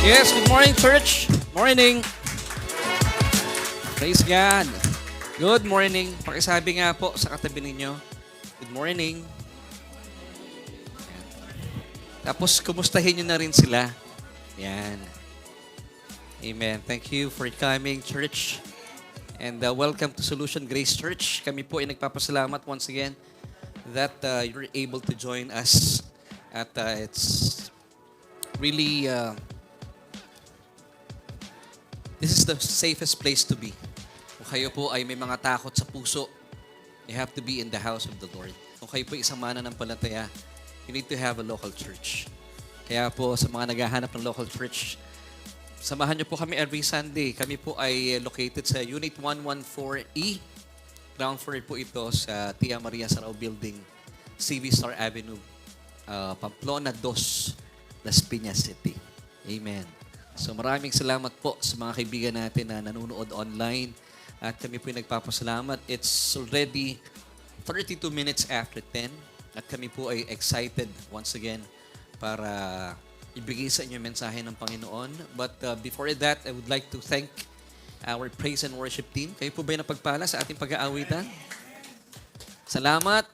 Yes, good morning, church. Morning. Praise God. Good morning. Pakisabi nga po sa katabi ninyo. Good morning. Tapos, kumustahin nyo na rin sila. Yan. Amen. Thank you for coming, church. And welcome to Solution Grace Church. Kami po ay nagpapasalamat once again that you're able to join us. At it's really, this is the safest place to be. Kung kayo po ay may mga takot sa puso, you have to be in the house of the Lord. Kung kayo po isang mananampalataya, you need to have a local church. Kaya po sa mga naghahanap ng local church, samahan niyo po kami every Sunday. Kami po ay located sa Unit 114E. Ground floor po ito sa Tia Maria Sarao Building, CV Star Avenue, Pamplona 2, Las Piñas City. Amen. So maraming salamat po sa mga kaibigan natin na nanonood online. At kami po nagpapasalamat. It's already 32 minutes after 10. At kami po ay excited once again para ibigay sa inyo yung mensahe ng Panginoon. But before that, I would like to thank our praise and worship team. Kayo po ba yung napagpala sa ating pag-aawitan? Salamat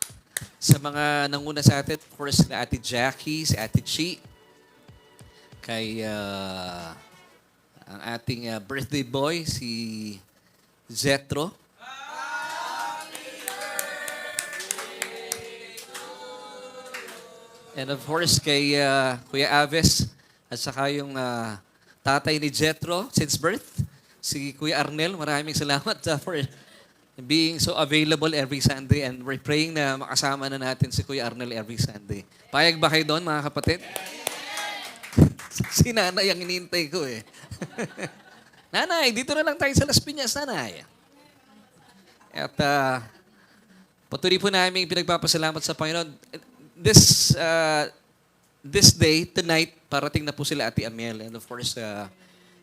sa mga nanguna sa atin. Of course, na Ate Jackie, si Ate Chi, kay ang ating birthday boy, si Zetro. And of course, kay Kuya Aves, at saka yung tatay ni Zetro since birth, si Kuya Arnel. Maraming salamat for being so available every Sunday, and we're praying na makasama na natin si Kuya Arnel every Sunday. Payag ba kayo doon, mga kapatid? Si nanay ang inintay ko eh. Nanay, dito na lang tayo sa Las Piñas, nanay. At patuloy po namin pinagpapasalamat sa Panginoon. This day, tonight, parating na po sila Ate Amiel. And of course,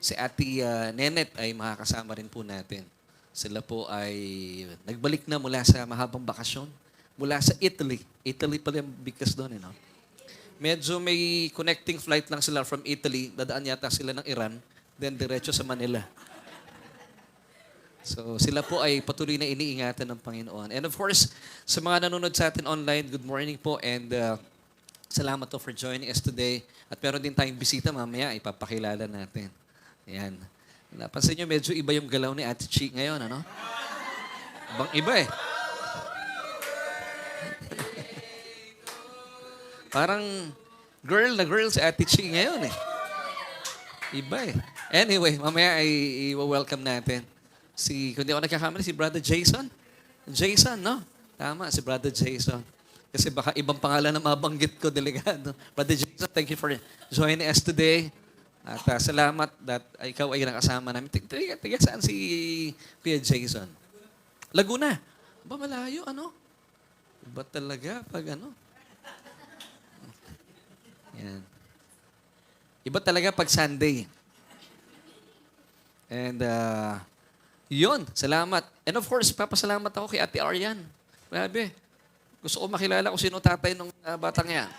si Ate Nenet ay makakasama rin po natin. Sila po ay nagbalik na mula sa mahabang bakasyon. Mula sa Italy. Italy pala yung bigkas doon, eh, no? Medyo may connecting flight lang sila from Italy. Dadaan yata sila ng Iran. Then diretso sa Manila. So sila po ay patuloy na iniingatan ng Panginoon. And of course, sa mga nanonood sa atin online, good morning po. And salamat to for joining us today. At meron din tayong bisita mamaya. Ipapakilala natin. Ayan. Napansin nyo, medyo iba yung galaw ni Ate Chi ngayon, ano? Ibang iba eh. Parang girl na girl si Ate Chi ngayon eh. Iba eh. Anyway, mamaya ay i-welcome natin. Kung di ako nagkakamali, si Brother Jason. Jason, no? Tama, si Brother Jason. Kasi baka ibang pangalan na mabanggit ko, delegado. Brother Jason, thank you for joining us today. At salamat that ikaw ay nakasama namin. Tiga saan si Kuya Jason? Laguna. Ba malayo, ano? Iba talaga pag ano? Yan. Iba talaga pag Sunday. And yun, salamat. And of course, papasalamat ako kay Ate Arian. Grabe. Gusto ko makilala kung sino tatay ng batang yan.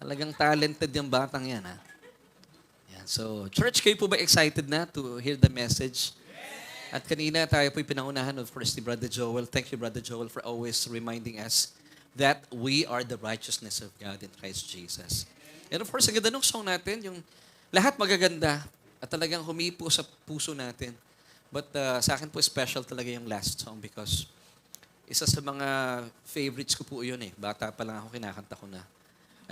Talagang talented yung batang yan, ha? Yan. So, church, kayo po ba excited na to hear the message? At kanina tayo po'y pinangunahan of course ni Brother Joel. Thank you, Brother Joel, for always reminding us that we are the righteousness of God in Christ Jesus. And of course, ang ganda ng song natin, yung lahat magaganda at talagang humipo sa puso natin. But sa akin po, special talaga yung last song because isa sa mga favorites ko po yun eh. Bata pa lang ako, kinakanta ko na.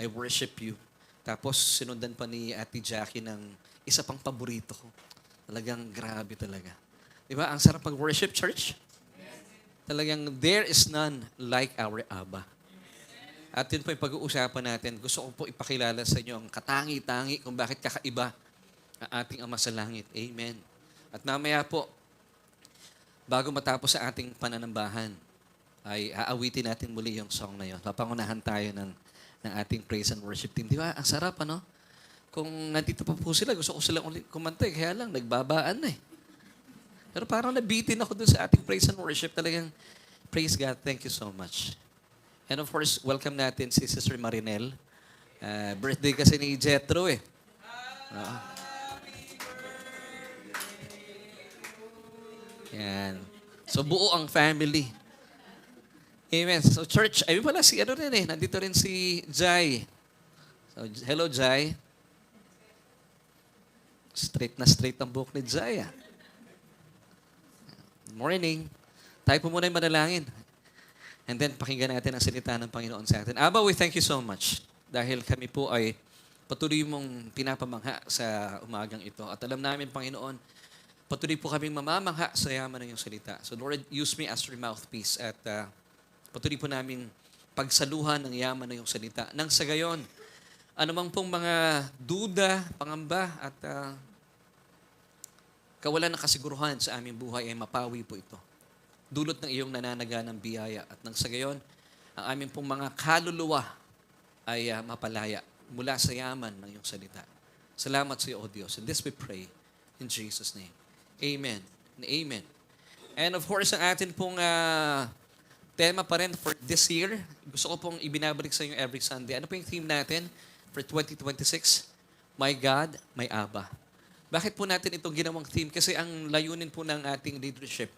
I worship you. Tapos sinundan pa ni Ate Jackie ng isa pang paborito ko. Talagang grabe talaga. Diba? Ang sarap mag-worship, church? Talagang there is none like our Abba. At yun po yung pag-uusapan natin. Gusto ko po ipakilala sa inyo ang katangi-tangi kung bakit kakaiba ang ating Ama sa Langit. Amen. At mamaya po, bago matapos sa ating pananambahan, ay aawitin natin muli yung song na yun. Papangunahan tayo ng ating praise and worship team. Di ba? Ang sarap, ano? Kung nandito pa po sila, gusto ko silang ulit kumanta. Kaya lang, nagbabaan na eh. Pero parang nabitin ako dun sa ating praise and worship. Talagang, praise God. Thank you so much. And of course, welcome natin si Sister Marinel. Birthday kasi ni Jethro eh. Oo. Yan. So, buo ang family. Amen. So, church, ayun pala si ano rin eh. Nandito rin si Jai. So, hello, Jai. Straight na straight ang buhok ni Jai. Morning. Tayo po muna yung manalangin. And then, pakinggan natin ang salita ng Panginoon sa atin. Aba, we thank you so much. Dahil kami po ay patuloy mong pinapamangha sa umagang ito. At alam namin, Panginoon, patuloy po kaming mamamangha sa yaman ng iyong salita. So Lord, use me as your mouthpiece at patuloy po namin pagsaluhan ng yaman ng iyong salita. Nang sa gayon, anumang pong mga duda, pangamba at kawalan ng kasiguruhan sa aming buhay ay mapawi po ito. Dulot ng iyong nananaga ng biyaya. At nang sa gayon, ang aming pong mga kaluluwa ay mapalaya mula sa yaman ng iyong salita. Salamat sa iyo, O Diyos. And this we pray in Jesus' name. Amen and amen. And of course, ang atin pong tema pa rin for this year, gusto ko pong ibinabalik sa inyo every Sunday. Ano po yung theme natin for 2026? My God, My Abba. Bakit po natin itong ginawang theme? Kasi ang layunin po ng ating leadership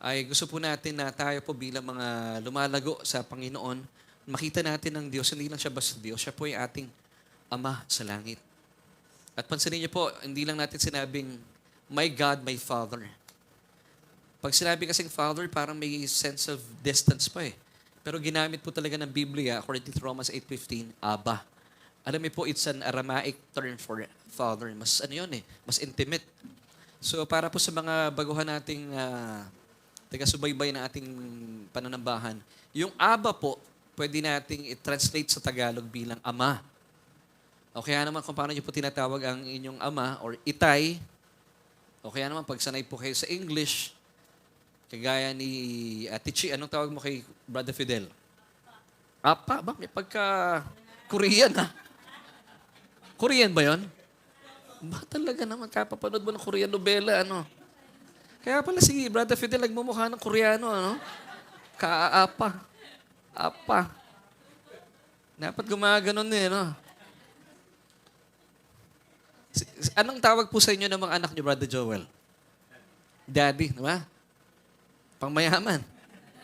ay gusto po natin na tayo po bilang mga lumalago sa Panginoon, makita natin ng Diyos, hindi lang siya basta Diyos, siya po yung ating Ama sa langit. At pansinin niyo po, hindi lang natin sinabing, My God, My Father. Pag sinabi kasing Father, parang may sense of distance pa eh. Pero ginamit po talaga ng Biblia, according to Romans 8:15, Abba. Alam niyo po, it's an Aramaic term for Father. Mas ano yun eh, mas intimate. So para po sa mga baguhan nating taga-subaybay na ating pananambahan, yung Abba po, pwede nating i-translate sa Tagalog bilang Ama. O kaya naman kung paano niyo po tinatawag ang inyong ama or itay, o kaya naman pag sanay po kayo sa English, kagaya ni Ate Chi, anong tawag mo kay Brother Fidel? Apa? Ba? May pagka-Korean ha? Korean ba yon? Ba talaga naman, kapapanood mo ng Korean novela, ano? Kaya pala si Brother Fidel nagmumukha ng Koreano, ano? Kaapa. Apa. Dapat gumaganon eh, no? Anong tawag po sa inyo ng mga anak niyo, Brother Joel? Daddy, di ba? Pangmayaman.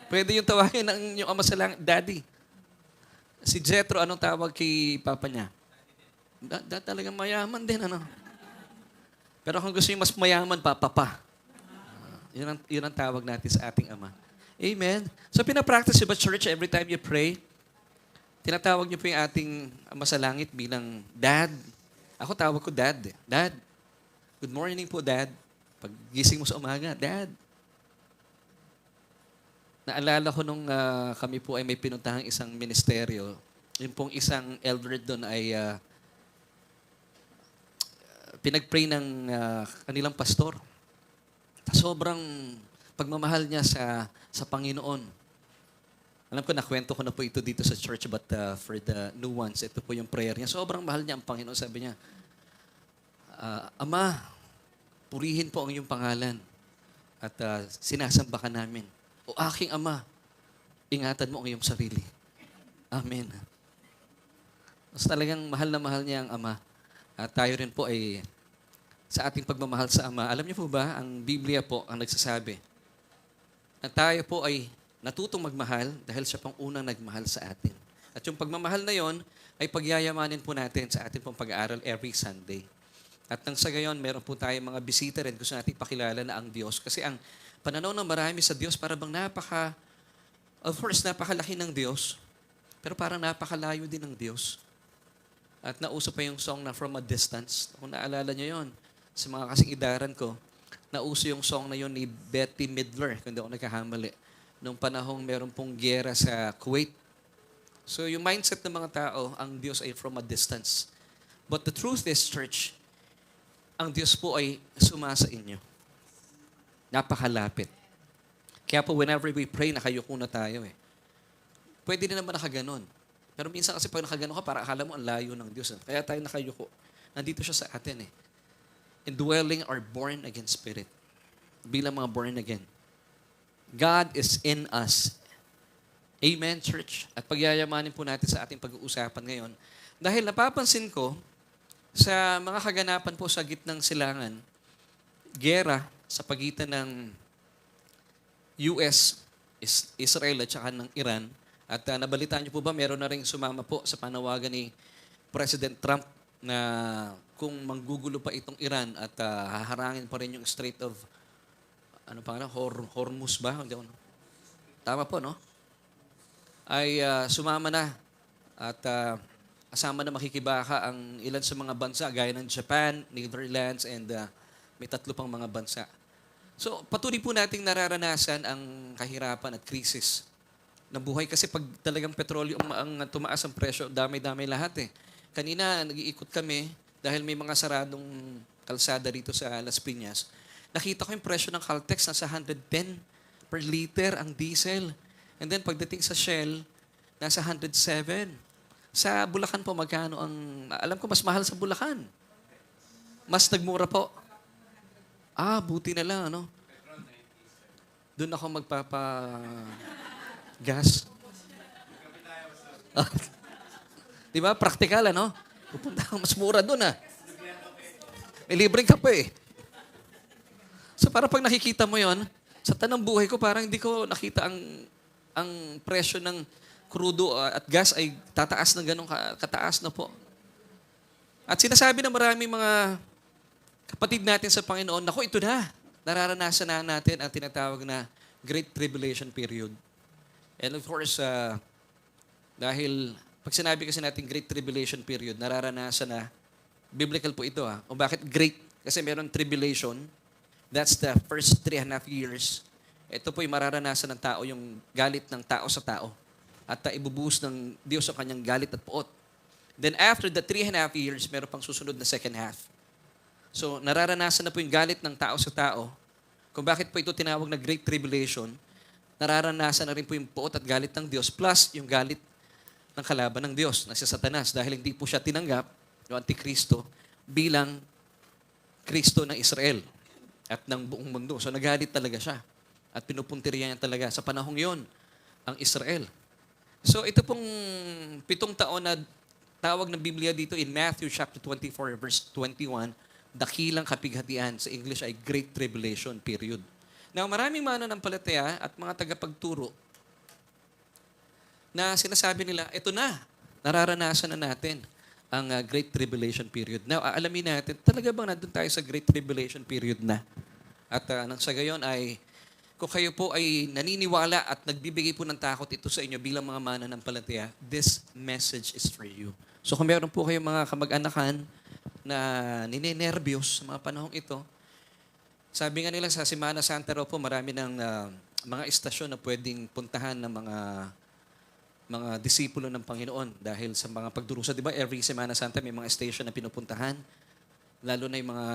Pwede yung tawagin ng inyong ama sa langit, Daddy. Si Jethro, anong tawag kay papa niya? Talagang mayaman din, ano? Pero kung gusto niyo mas mayaman, papa pa. Yun ang tawag natin sa ating ama. Amen. So pinapractice niyo ba, church, every time you pray? Tinatawag niyo po yung ating ama sa langit bilang Dad. Ako tawag ko Dad. Dad. Good morning po, Dad. Pag gising mo sa umaga, Dad. Naalala ko nung kami po ay may pinuntahang isang ministeryo. Yung pong isang elder doon ay pinag-pray ng kanilang pastor. Sobrang pagmamahal niya sa Panginoon. Alam ko, nakwento ko na po ito dito sa church, but for the new ones, ito po yung prayer niya. Sobrang mahal niya ang Panginoon. Sabi niya, Ama, purihin po ang iyong pangalan at sinasamba ka namin. O aking Ama, ingatan mo ang iyong sarili. Amen. Mas talagang mahal na mahal niya ang Ama. At tayo rin po ay sa ating pagmamahal sa Ama. Alam niyo po ba, ang Biblia po ang nagsasabi na tayo po ay natutong magmahal dahil siya pang unang nagmahal sa atin. At yung pagmamahal na yon ay pagyayamanin po natin sa ating pong pag-aaral every Sunday. At nang sa gayon, meron po tayong mga bisita rin. Gusto natin pakilala na ang Diyos. Kasi ang pananaw ng marami sa Diyos, parang of course, napakalaki ng Diyos, pero parang napakalayo din ng Diyos. At nauso pa yung song na From a Distance. Kung naalala nyo yon, sa mga kasing idaran ko, nauso yung song na yon ni Betty Midler, kung hindi ako nagkahamali. Nung panahong meron pong giyera sa Kuwait. So yung mindset ng mga tao, ang Diyos ay from a distance. But the truth is, church, ang Diyos po ay sumasa inyo. Napakalapit. Kaya po whenever we pray, nakayuko na tayo eh. Pwede din naman nakaganon. Pero minsan kasi pag nakaganon ka, para akala mo ang layo ng Diyos. Kaya tayo nakayuko. Nandito siya sa atin eh. Indwelling our born again spirit. Bilang mga born again. God is in us. Amen, church? At pagyayamanin po natin sa ating pag-uusapan ngayon. Dahil napapansin ko, Sa mga kaganapan po sa gitnang silangan, gera sa pagitan ng US, Israel at saka ng Iran. At nabalitaan niyo po ba, meron na rin sumama po sa panawagan ni President Trump na kung manggugulo pa itong Iran at haharangin pa rin yung Strait of Hormuz ba? Tama po, no? Ay sumama na at kasama na makikibaka ang ilan sa mga bansa gaya ng Japan, Netherlands, and may 3 pang mga bansa. So, patuloy po nating nararanasan ang kahirapan at krisis ng buhay kasi pag talagang petrolyo ang tumaas ang presyo, damay-damay lahat eh. Kanina, nag-iikot kami dahil may mga saradong kalsada rito sa Las Piñas. Nakita ko yung presyo ng Caltex nasa 110 per liter ang diesel. And then pagdating sa Shell, nasa 107. Sa Bulacan po, magkano ang... Alam ko, mas mahal sa Bulacan. Mas nagmura po. Buti na lang, ano? Doon ako magpapa-gas. Di ba? Praktikal, ano? Pupunta ako, mas mura doon, May libreng kape, So, para pag nakikita mo yon, sa tanang buhay ko, parang hindi ko nakita ang presyo ng krudo at gas ay tataas ng ganong kataas na po. At sinasabi ng maraming mga kapatid natin sa Panginoon, naku, ito na. Nararanasan na natin ang tinatawag na Great Tribulation Period. And of course, dahil pag sinabi kasi natin Great Tribulation Period, nararanasan na, biblical po ito. O bakit great? Kasi meron tribulation. That's the first 3.5 years. Ito po yung mararanasan ng tao, yung galit ng tao sa tao. At ibubuhos ng Diyos ang kanyang galit at puot. Then after the 3.5 years, meron pang susunod na second half. So nararanasan na po yung galit ng tao sa tao. Kung bakit po ito tinawag na Great Tribulation, nararanasan na rin po yung puot at galit ng Diyos plus yung galit ng kalaban ng Diyos na si Satanas dahil hindi po siya tinanggap, yung Antikristo, bilang Kristo ng Israel at ng buong mundo. So nagalit talaga siya at pinupuntirya niya talaga sa panahong yon ang Israel. So ito pong 7 taon na tawag ng Biblia dito in Matthew chapter 24 verse 21, dakilang kapighatian. Sa English ay Great Tribulation Period. Now maraming mananampalataya at mga tagapagturo na sinasabi nila, ito na, nararanasan na natin ang Great Tribulation Period. Now aalamin natin, talaga bang nandun tayo sa Great Tribulation Period na? At nang sa gayon ay kung kayo po ay naniniwala at nagbibigay po ng takot ito sa inyo bilang mga mananampalataya, this message is for you. So kung meron po kayong mga kamag-anakan na ninenervyos sa mga panahong ito, sabi nga nila sa Semana Santa raw po, marami ng mga istasyon na pwedeng puntahan ng mga disipulo ng Panginoon dahil sa mga pagdurusa. Di ba every Semana Santa may mga station na pinupuntahan? Lalo na yung mga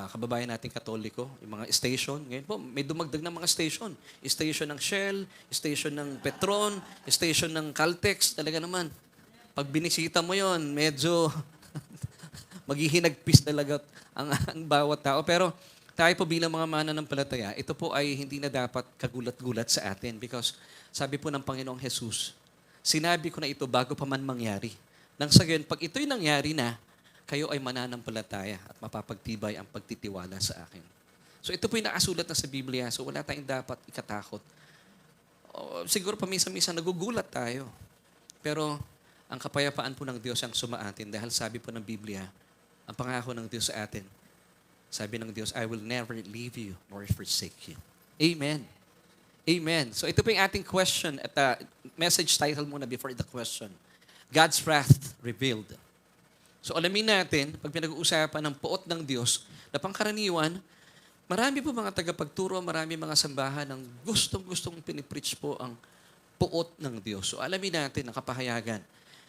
kababayan nating Katoliko, yung mga station. Ngayon po, may dumagdag ng mga station. Station ng Shell, station ng Petron, station ng Caltex. Talaga naman, pag binisita mo yon, medyo maghihinagpis talaga ang bawat tao. Pero tayo po bilang mga mananampalataya, ito po ay hindi na dapat kagulat-gulat sa atin because sabi po ng Panginoong Jesus, sinabi ko na ito bago pa man mangyari. Nang sa gayon, pag ito'y nangyari na, kayo ay mananampalataya at mapapagtibay ang pagtitiwala sa akin. So ito po yung nakasulat na sa Biblia. So wala tayong dapat ikatakot. Siguro paminsan-minsan nagugulat tayo. Pero ang kapayapaan po ng Diyos ang sumaatin dahil sabi po ng Biblia, ang pangako ng Diyos sa atin, sabi ng Diyos, I will never leave you nor forsake you. Amen. Amen. So ito po yung ating question at message title muna before the question. God's wrath revealed. So alamin natin, pag pinag-uusapan ng puot ng Diyos, na pangkaraniwan, marami po mga tagapagturo, marami mga sambahan ng gustong-gustong pinipreach po ang puot ng Diyos. So alamin natin ang kapahayagan.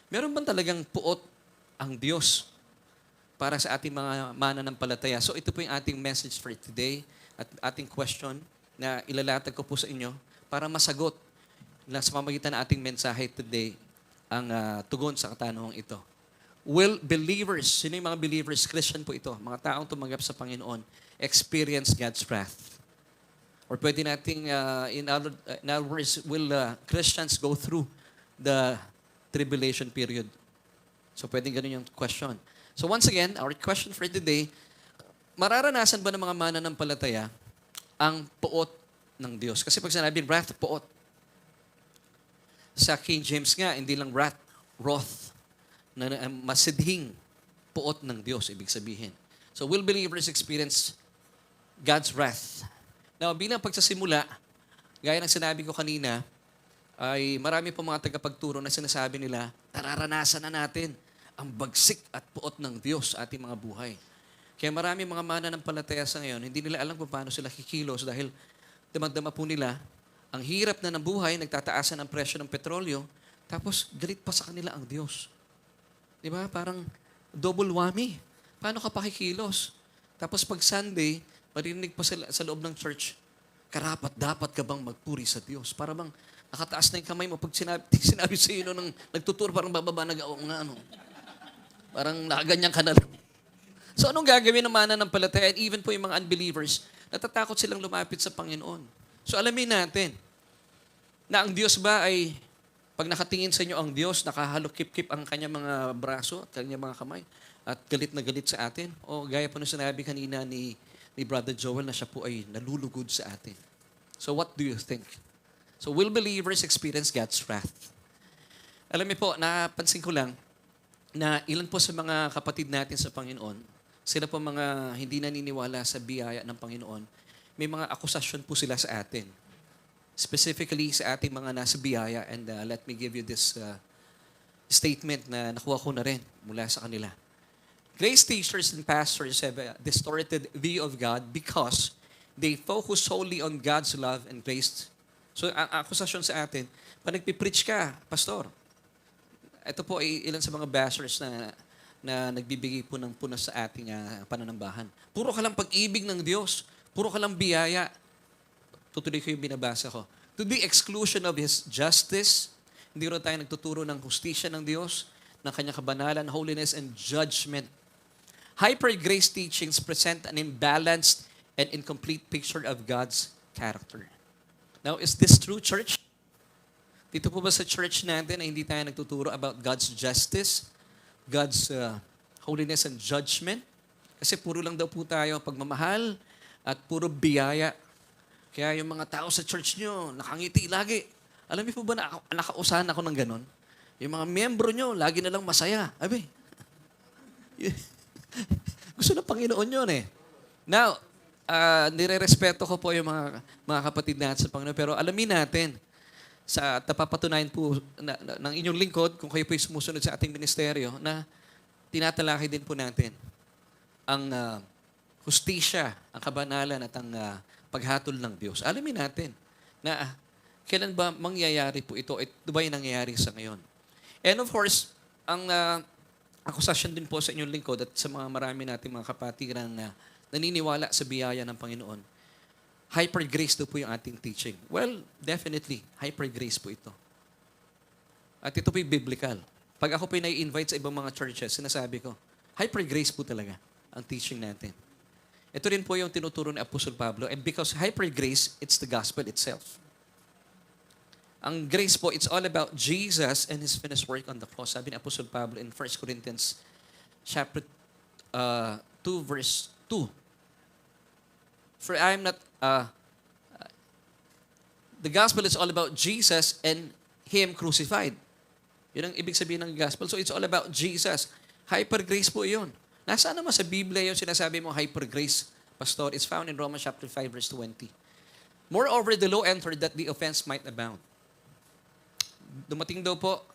Meron bang talagang puot ang Diyos para sa ating mga mananampalataya? So ito po yung ating message for today at ating question na ilalatag ko po sa inyo para masagot na sa pamagitan ng ating mensahe today ang tugon sa katanungang ito. Will believers, sino yung mga believers, Christian po ito, mga taong tumanggap sa Panginoon, experience God's wrath? Or pwede nating, in other words, will Christians go through the tribulation period? So pwedeng ganun yung question. So once again, our question for today, mararanasan ba ng mga mananampalataya ang puot ng Diyos? Kasi pag sinabing wrath, puot. Sa King James nga, hindi lang wrath, wrath, na masidhing puot ng Diyos, ibig sabihin. So will believers experience God's wrath? Now, bilang pagsasimula, gaya ng sinabi ko kanina, ay marami po mga tagapagturo na sinasabi nila, nararanasan na natin ang bagsik at puot ng Diyos sa ating mga buhay. Kaya marami mga mananampalataya sa ngayon, hindi nila alam kung paano sila kikilos dahil damang-dama po nila, ang hirap na ng buhay, nagtataasan ang presyo ng petrolyo, tapos galit pa sa kanila ang Diyos. Di ba? Parang double whammy. Paano ka pakikilos? Tapos pag Sunday, marinig pa sa loob ng church, karapat dapat ka bang magpuri sa Diyos? Para bang nakataas na yung kamay mo pag sinabi sa iyo nung nagtuturo, parang bababa nga ano. Parang nakaganyan ka na lang. So anong gagawin ng mananampalataya? And even po yung mga unbelievers, natatakot silang lumapit sa Panginoon. So alamin natin na ang Diyos ba ay pag nakatingin sa inyo ang Diyos, nakahalokip-kip ang kanyang mga braso at kanyang mga kamay at galit na galit sa atin? O gaya po nung sinabi kanina ni Brother Joel na siya po ay nalulugod sa atin. So what do you think? So will believers experience God's wrath? Alam niyo po, napansin ko lang na ilan po sa mga kapatid natin sa Panginoon, sila po mga hindi naniniwala sa biyaya ng Panginoon, may mga akusasyon po sila sa atin. Specifically sa ating mga nasa biyaya. And let me give you this statement na nakuha ko na rin mula sa kanila. Grace teachers and pastors have a distorted view of God because they focus solely on God's love and grace. So, ang akusasyon sa atin, pag nagpipreach ka, pastor, ito po ay ilan sa mga bashers na nagbibigay po ng punas sa ating pananambahan. Puro ka lang pag-ibig ng Diyos. Puro ka lang biyaya. Tutuloy ko yung binabasa ko. To the exclusion of His justice, hindi rin tayo nagtuturo ng hustisya ng Diyos, ng kanyang kabanalan, holiness, and judgment. Hyper-grace teachings present an imbalanced and incomplete picture of God's character. Now, is this true, church? Dito po ba sa church natin na hindi tayo nagtuturo about God's justice, God's holiness and judgment? Kasi puro lang daw po tayo pagmamahal at puro biyaya. Kaya yung mga tao sa church nyo, nakangiti lagi. Alam niyo po ba na nakausahan ako ng ganon? Yung mga miyembro nyo, lagi na lang masaya. Abi, gusto ng Panginoon yun eh. Now, nire-respeto ko po yung mga kapatid natin sa Panginoon. Pero alamin natin, sa napapatunayan po ng inyong lingkod, kung kayo po'y sumusunod sa ating ministeryo, na tinatalakay din po natin ang hustisya, ang kabanalan at ang paghatol ng Diyos. Alamin natin na kailan ba mangyayari po ito? Ito ba yung nangyayari sa ngayon? And of course, ang akusasyon din po sa inyong lingkod at sa mga marami nating mga kapatiran na naniniwala sa biyaya ng Panginoon, hyper-grace do po yung ating teaching. Well, definitely, hyper-grace po ito. At ito po yung biblical. Pag ako po nai-invite sa ibang mga churches, sinasabi ko, hyper-grace po talaga ang teaching natin. Ito rin po yung tinuturo ni Apostol Pablo. And because hyper-grace, it's the gospel itself. Ang grace po, it's all about Jesus and His finished work on the cross. Sabi ni Apostol Pablo in 1 Corinthians chapter 2, verse 2. For I am not... the gospel is all about Jesus and Him crucified. Yun ang ibig sabihin ng gospel. So it's all about Jesus. Hyper-grace po yun. Nasaan naman sa Biblia yung sinasabi mo hyper-grace, Pastor? It's found in Romans chapter 5, verse 20. Moreover, the law entered that the offense might abound. Dumating daw po,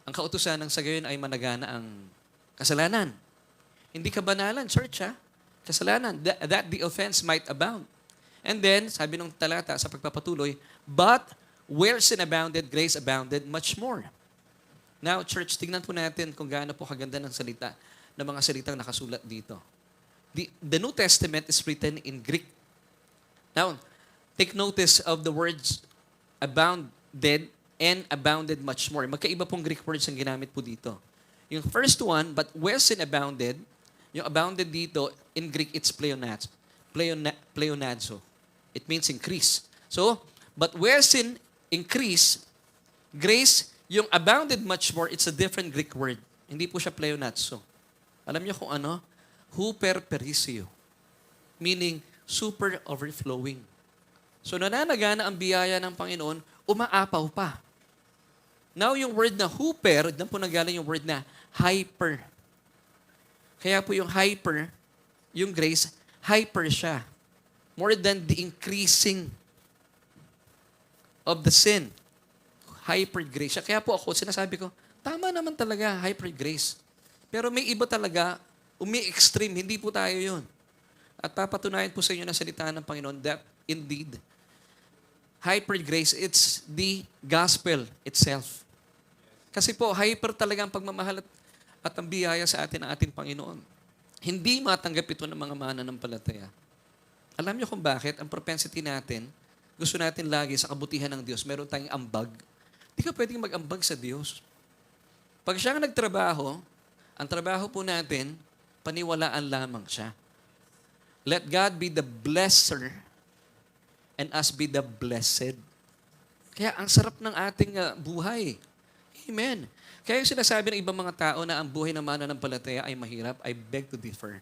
ang kautusan ng sa gayon ay managana ang kasalanan. Hindi kabanalan, church ha? Kasalanan. That the offense might abound. And then, sabi ng talata sa pagpapatuloy, but where sin abounded, grace abounded much more. Now, church, tingnan po natin kung gaano po kaganda ng salita, ng mga salitang nakasulat dito. The New Testament is written in Greek. Now, take notice of the words abounded and abounded much more. Magkaiba pong Greek words ang ginamit po dito. Yung first one, but where sin abounded, yung abounded dito, in Greek, it's pleonazo. Pleonazo. It means increase. So, but where sin increase, grace, yung abounded much more, it's a different Greek word. Hindi po siya pleonazo. Alam niyo kung ano? Hyper perisio. Meaning, super overflowing. So nananagana ang biyaya ng Panginoon, umaapaw pa. Now, yung word na hyper, doon po nanggaling yung word na hyper. Kaya po yung hyper, yung grace, hyper siya. More than the increasing of the sin. Hyper grace siya. Kaya po ako, sinasabi ko, tama naman talaga, hyper grace. Pero may iba talaga, umi-extreme, hindi po tayo yun. At papatunayan po sa inyo ng salita ng Panginoon that indeed, hyper grace, it's the gospel itself. Kasi po, hyper talaga ang pagmamahal at ang biyaya sa atin ng ating Panginoon. Hindi matanggap ito ng mga mananampalataya. Alam niyo kung bakit? Ang propensity natin, gusto natin lagi sa kabutihan ng Diyos, meron tayong ambag. Hindi ka pwedeng mag-ambag sa Diyos. Pag siya nagtrabaho, ang trabaho po natin, paniwalaan lamang siya. Let God be the blesser and us be the blessed. Kaya ang sarap ng ating buhay. Amen. Kaya yung sinasabi ng ibang mga tao na ang buhay ng mananampalataya ay mahirap, I beg to differ.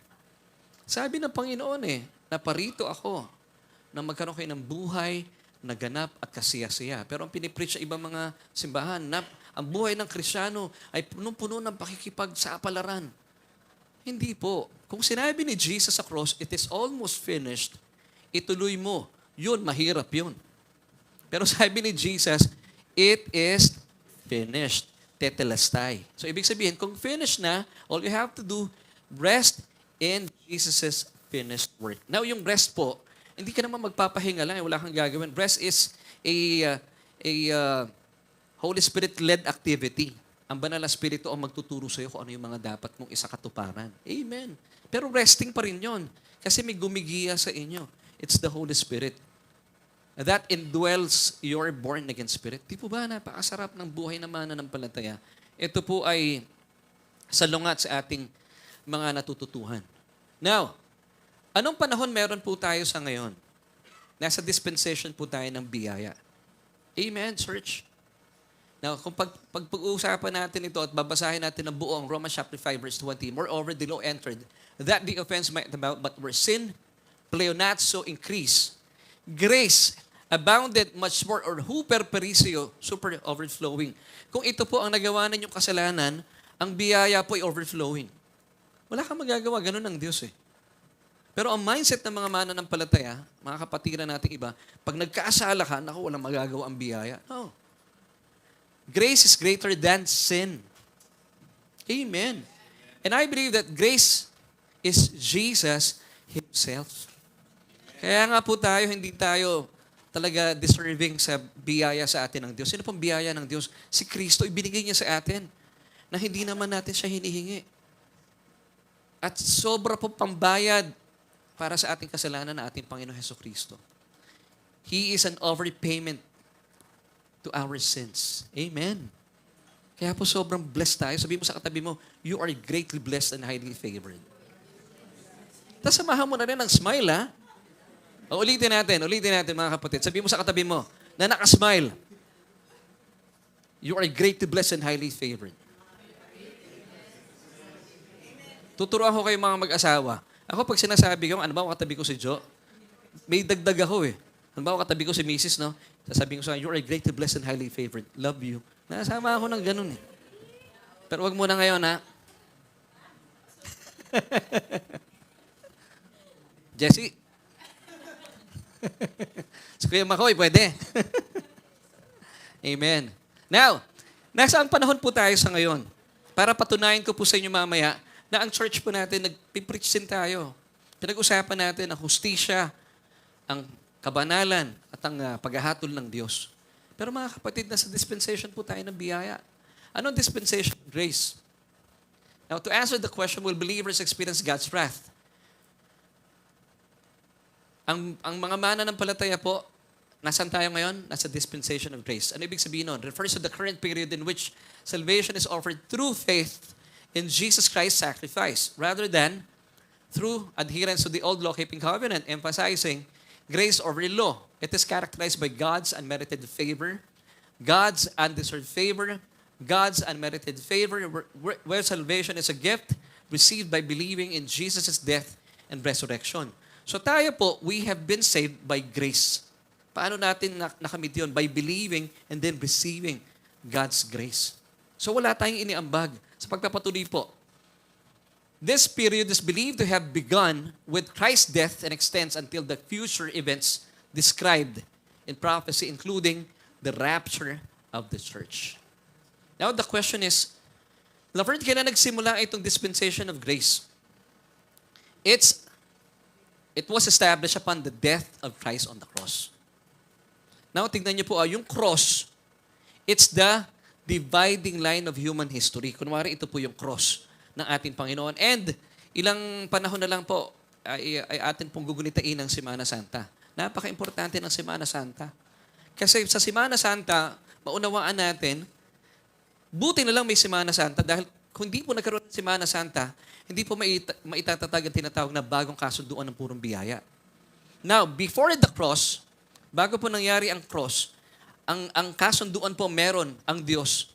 Sabi ng Panginoon naparito ako na magkaroon kayo ng buhay na ganap at kasiyasiya. Pero ang pinipreach sa ibang mga simbahan na ang buhay ng Kristiyano ay punong-puno ng pakikipagsapalaran. Hindi po. Kung sinabi ni Jesus sa cross, it is almost finished, ituloy mo. Yun, mahirap yun. Pero sabi ni Jesus, it is finished. Tetelestai. So, ibig sabihin, kung finished na, all you have to do, rest in Jesus' finished work. Now, yung rest po, hindi ka naman magpapahinga lang, wala kang gagawin. Rest is a Holy Spirit-led activity. Ang banal na Espiritu ang magtuturo sa iyo kung ano yung mga dapat mong isakatuparan. Amen. Pero resting pa rin yun. Kasi may gumigiya sa inyo. It's the Holy Spirit. That indwells your born-again spirit. Di po ba napakasarap ng buhay na mananampalataya? Ito po ay salungat sa ating mga natututuhan. Now, anong panahon meron po tayo sa ngayon? Nasa dispensation po tayo ng biyaya. Amen, church? Now, kung pag-uusapan natin ito at babasahin natin ang buong Romans chapter 5 verse 20, moreover, the law entered, that the offense might abound, but where sin, pleonatso increase. Grace abounded much more, or hyper perisio, super overflowing. Kung ito po ang nagawa ninyong kasalanan, ang biyaya po ay overflowing. Wala kang magagawa, ganun ang Diyos eh. Pero ang mindset ng mga mananampalataya, mga kapatiran nating iba, pag nagkaasala ka, naku, walang magagawa ang biyaya. No. Grace is greater than sin. Amen. And I believe that grace is Jesus Himself. Kaya nga po tayo, hindi tayo talaga deserving sa biyaya sa atin ng Diyos. Sino pong biyaya ng Diyos? Si Kristo, ibinigay niya sa atin na hindi naman natin siya hinihingi. At sobra po pambayad para sa ating kasalanan na ating Panginoon Jesucristo. He is an overpayment to our sins. Amen. Kaya po sobrang blessed tayo. Sabihin mo sa katabi mo, you are greatly blessed and highly favored. Tapos samahan mo na rin ng smile, ha? O, ulitin natin mga kapatid. Sabihin mo sa katabi mo, na nakasmile, you are greatly blessed and highly favored. Tuturuan ko kayo mga mag-asawa. Ako pag sinasabi ko, ano ba katabi ko si Jo? May dagdag ako eh. Ano ba katabi ko si Mrs., no? Sasabihin ko sa you are greatly blessed and highly favored. Love you. Nasama ako ng ganun eh. Pero wag muna ngayon, ha? Jesse? Si Kuya Makoy, pwede. Amen. Now, nasa ang panahon po tayo sa ngayon para patunayan ko po sa inyo mamaya na ang church po natin, nag-preach din tayo. Pinag-usapan natin ang hustisya, ang kabanalan, at ang paghahatol ng Diyos. Pero mga kapatid, nasa dispensation po tayo ng biyaya. Anong dispensation? Grace. Now, to answer the question, will believers experience God's wrath? Ang mga mananampalataya po, nasan tayo ngayon? Nasa dispensation of grace. Ano ibig sabihin nun? Refers to the current period in which salvation is offered through faith in Jesus Christ's sacrifice, rather than through adherence to the old law-keeping covenant, emphasizing grace over law. It is characterized by God's unmerited favor, God's undeserved favor, God's unmerited favor, where salvation is a gift, received by believing in Jesus' death and resurrection. So tayo po, we have been saved by grace. Paano natin nakamit yun? By believing and then receiving God's grace. So wala tayong iniambag sa pagpapatuloy po. This period is believed to have begun with Christ's death and extends until the future events described in prophecy, including the rapture of the church. Now the question is, Lord, kailan nagsimula itong dispensation of grace? It was established upon the death of Christ on the cross. Now, tignan niyo po, yung cross, it's the dividing line of human history. Kunwari, ito po yung cross ng ating Panginoon. And ilang panahon na lang po ay atin pong gugunitain ng Semana Santa. Napaka-importante ng Semana Santa. Kasi sa Semana Santa, maunawaan natin, buti na lang may Semana Santa dahil kung hindi po nagkaroon ng Semana Santa, hindi po maitatatag ang tinatawag na bagong kasunduan ng purong biyaya. Now, before the cross, bago po nangyari ang cross, ang kasunduan po meron ang Diyos.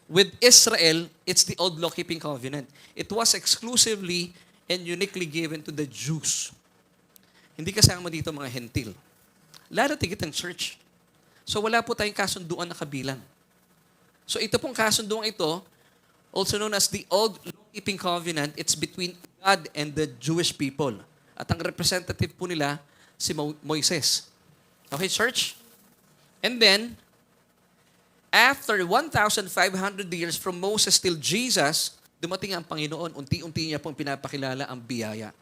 With Israel, it's the old law-keeping covenant. It was exclusively and uniquely given to the Jews. Hindi kasama dito mga hentil. Lalo tigit ang church. So wala po tayong kasunduan na kabilang. So ito pong kasunduan ito, also known as the old law-keeping covenant, it's between God and the Jewish people. At ang representative po nila, si Moises. Okay, church? And then, after 1,500 years from Moses till Jesus, dumating ang Panginoon, unti-unti niya pong pinapakilala ang biyaya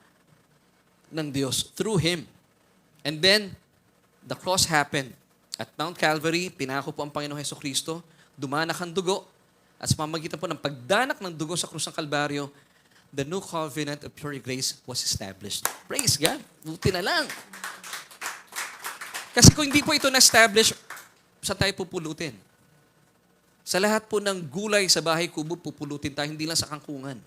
ng Diyos through Him. And then, the cross happened. At Mount Calvary, pinako po ang Panginoong Hesukristo, dumanak ang dugo, at sa pamamagitan po ng pagdanak ng dugo sa krus ng Kalbaryo, the new covenant of pure grace was established. Praise God! Buti na lang. Kasi kung hindi po ito na-establish, saan tayo pupulutin? Sa lahat po ng gulay sa bahay kubo, pupulutin tayo, hindi lang sa kangkungan.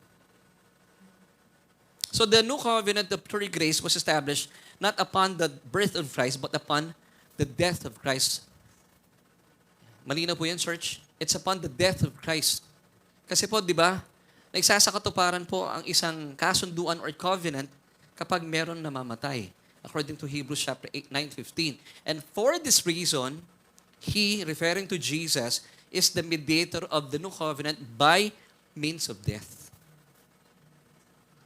So the new covenant of pure grace was established not upon the birth of Christ, but upon the death of Christ. Malinaw po yan, church? It's upon the death of Christ. Kasi po, di ba, nagsasakatuparan po ang isang kasunduan or covenant kapag meron namamatay. According to Hebrews chapter 8, 9:15. And for this reason, He, referring to Jesus, is the mediator of the new covenant by means of death.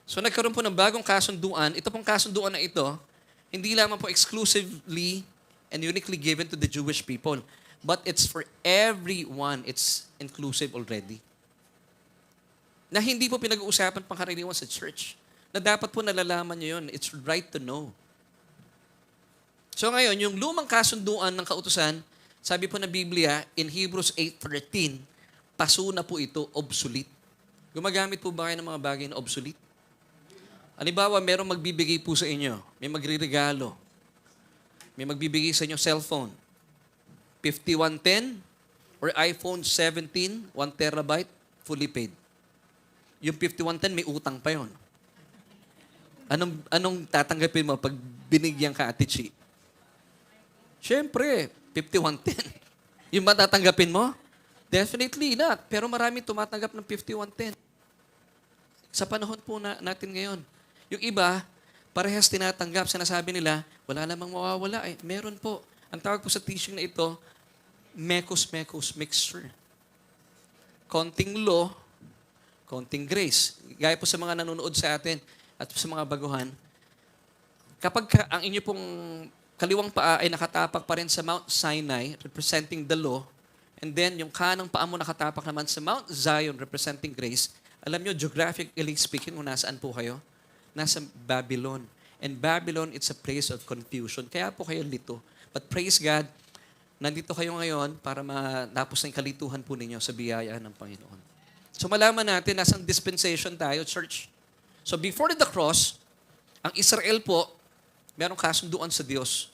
So nagkaroon po ng bagong kasunduan. Ito pong kasunduan na ito, hindi lamang po exclusively and uniquely given to the Jewish people, but it's for everyone. It's inclusive already. Na hindi po pinag-uusapan pangkaraniwan sa church. Na dapat po nalalaman nyo yun. It's right to know. So ngayon, yung lumang kasunduan ng kautusan, sabi po ng Biblia, in Hebrews 8:13, paso na po ito, obsolete. Gumagamit po ba kayo ng mga bagay na obsolete? Halimbawa, merong magbibigay po sa inyo. May magre-regalo. May magbibigay sa inyo cellphone. 5110 or iPhone 17, 1 terabyte, fully paid. Yung 5110, may utang pa yon. Anong tatanggapin mo pag binigyan ka, Ate Chi? Siyempre, 5110. Yung ba tatanggapin mo? Definitely not. Pero marami tumatanggap ng 5110. Sa panahon po natin ngayon. Yung iba, parehas tinatanggap. Sinasabi nila, wala namang mawawala. Meron po. Ang tawag po sa teaching na ito, mekos mixture. Konting law, konting grace. Gaya po sa mga nanonood sa atin at sa mga baguhan, kapag ang inyo pong kaliwang paa ay nakatapak pa rin sa Mount Sinai, representing the law, and then yung kanang paa mo nakatapak naman sa Mount Zion, representing grace, alam nyo, geographically speaking, kung nasaan po kayo? Nasa Babylon. And Babylon, it's a place of confusion. Kaya po kayo lito. But praise God, nandito kayo ngayon para matapos na yung kalituhan po ninyo sa biyaya ng Panginoon. So malaman natin, nasang dispensation tayo, church. So before the cross, ang Israel po, merong kasunduan sa Diyos.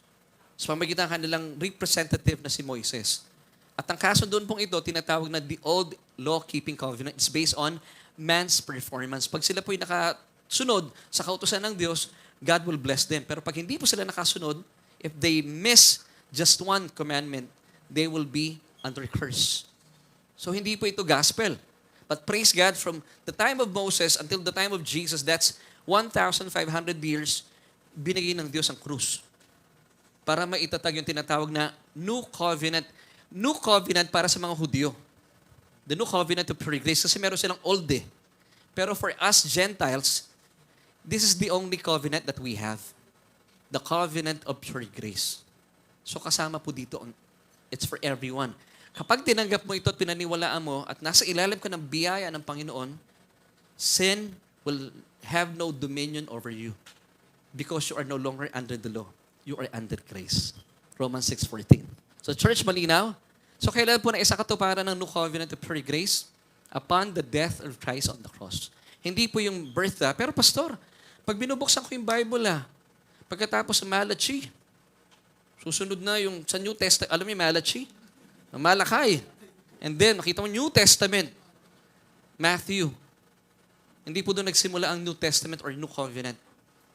Sa pamagitan ng kanilang representative na si Moises. At ang kasunduan pong ito, tinatawag na the old law-keeping covenant. It's based on man's performance. Pag sila po'y nakasunod sa kautusan ng Diyos, God will bless them. Pero pag hindi po sila nakasunod, if they miss just one commandment, they will be under curse. So hindi po ito gospel. But praise God, from the time of Moses until the time of Jesus, that's 1,500 years, binigay ng Diyos ang krus. Para maitatag yung tinatawag na New Covenant. New Covenant para sa mga Hudyo. The New Covenant of pure grace. Kasi meron silang old eh. Pero for us Gentiles, this is the only covenant that we have. The covenant of pure grace. So kasama po dito, it's for everyone. Kapag tinanggap mo ito at pinaniwalaan mo at nasa ilalim ka ng biyaya ng Panginoon, sin will have no dominion over you because you are no longer under the law. You are under grace. Romans 6:14. So church, malinaw? So kailan po na isa katuparan ng New Covenant of pure grace? Upon the death of Christ on the cross. Hindi po yung birth pero pastor, pag binubuksan ko yung Bible pagkatapos sa Malachi, susunod na yung sa New Testament, alam mo yung Malachi? Malakay. And then, makita mo New Testament, Matthew. Hindi po doon nagsimula ang New Testament or New Covenant.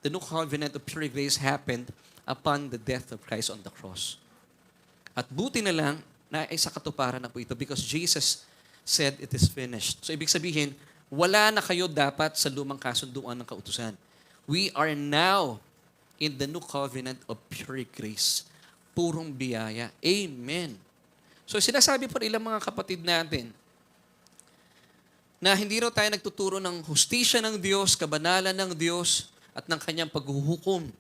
The New Covenant of pure grace happened upon the death of Christ on the cross. At buti na lang na isa katuparan na po ito because Jesus said it is finished. So ibig sabihin, wala na kayo dapat sa lumang kasunduan ng kautusan. We are now in the new covenant of pure grace. Purong biyaya. Amen. So sinasabi po ilang mga kapatid natin na hindi raw tayo nagtuturo ng hustisya ng Diyos, kabanalan ng Diyos, at ng kanyang paghuhukom.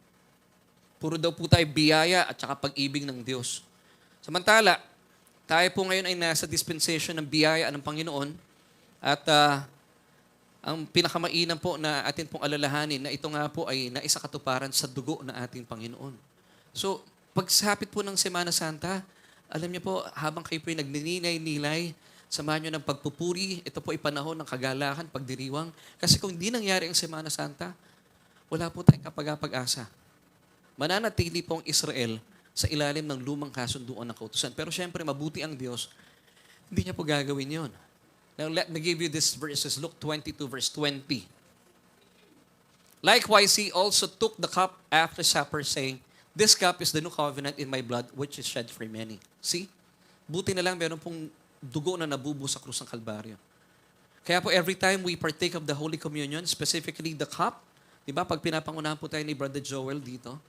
Puro daw po tayo biyaya at saka pag-ibig ng Diyos. Samantala, tayo po ngayon ay nasa dispensation ng biyaya ng Panginoon at ang pinakamainam po na atin pong alalahanin na ito nga po ay naisakatuparan sa dugo ng ating Panginoon. So, pagsapit po ng Semana Santa, alam niyo po, habang kayo po ay nagninilay-nilay, samahan niyo ng pagpupuri, ito po ay panahon ng kagalakan, pagdiriwang. Kasi kung hindi nangyari ang Semana Santa, wala po tayong kapag-asa. Mananatili po ang Israel sa ilalim ng lumang kasunduan ng kautusan. Pero syempre, mabuti ang Diyos, hindi niya po gagawin yon. Now, let me give you this verses. Luke 22, verse 20. Likewise, he also took the cup after supper, saying, this cup is the new covenant in my blood, which is shed for many. See? Buti na lang, meron pong dugo na nabubo sa krus ng Kalbaryo. Kaya po, every time we partake of the Holy Communion, specifically the cup, di ba, pag pinapangunahan po tayo ni Brother Joel dito,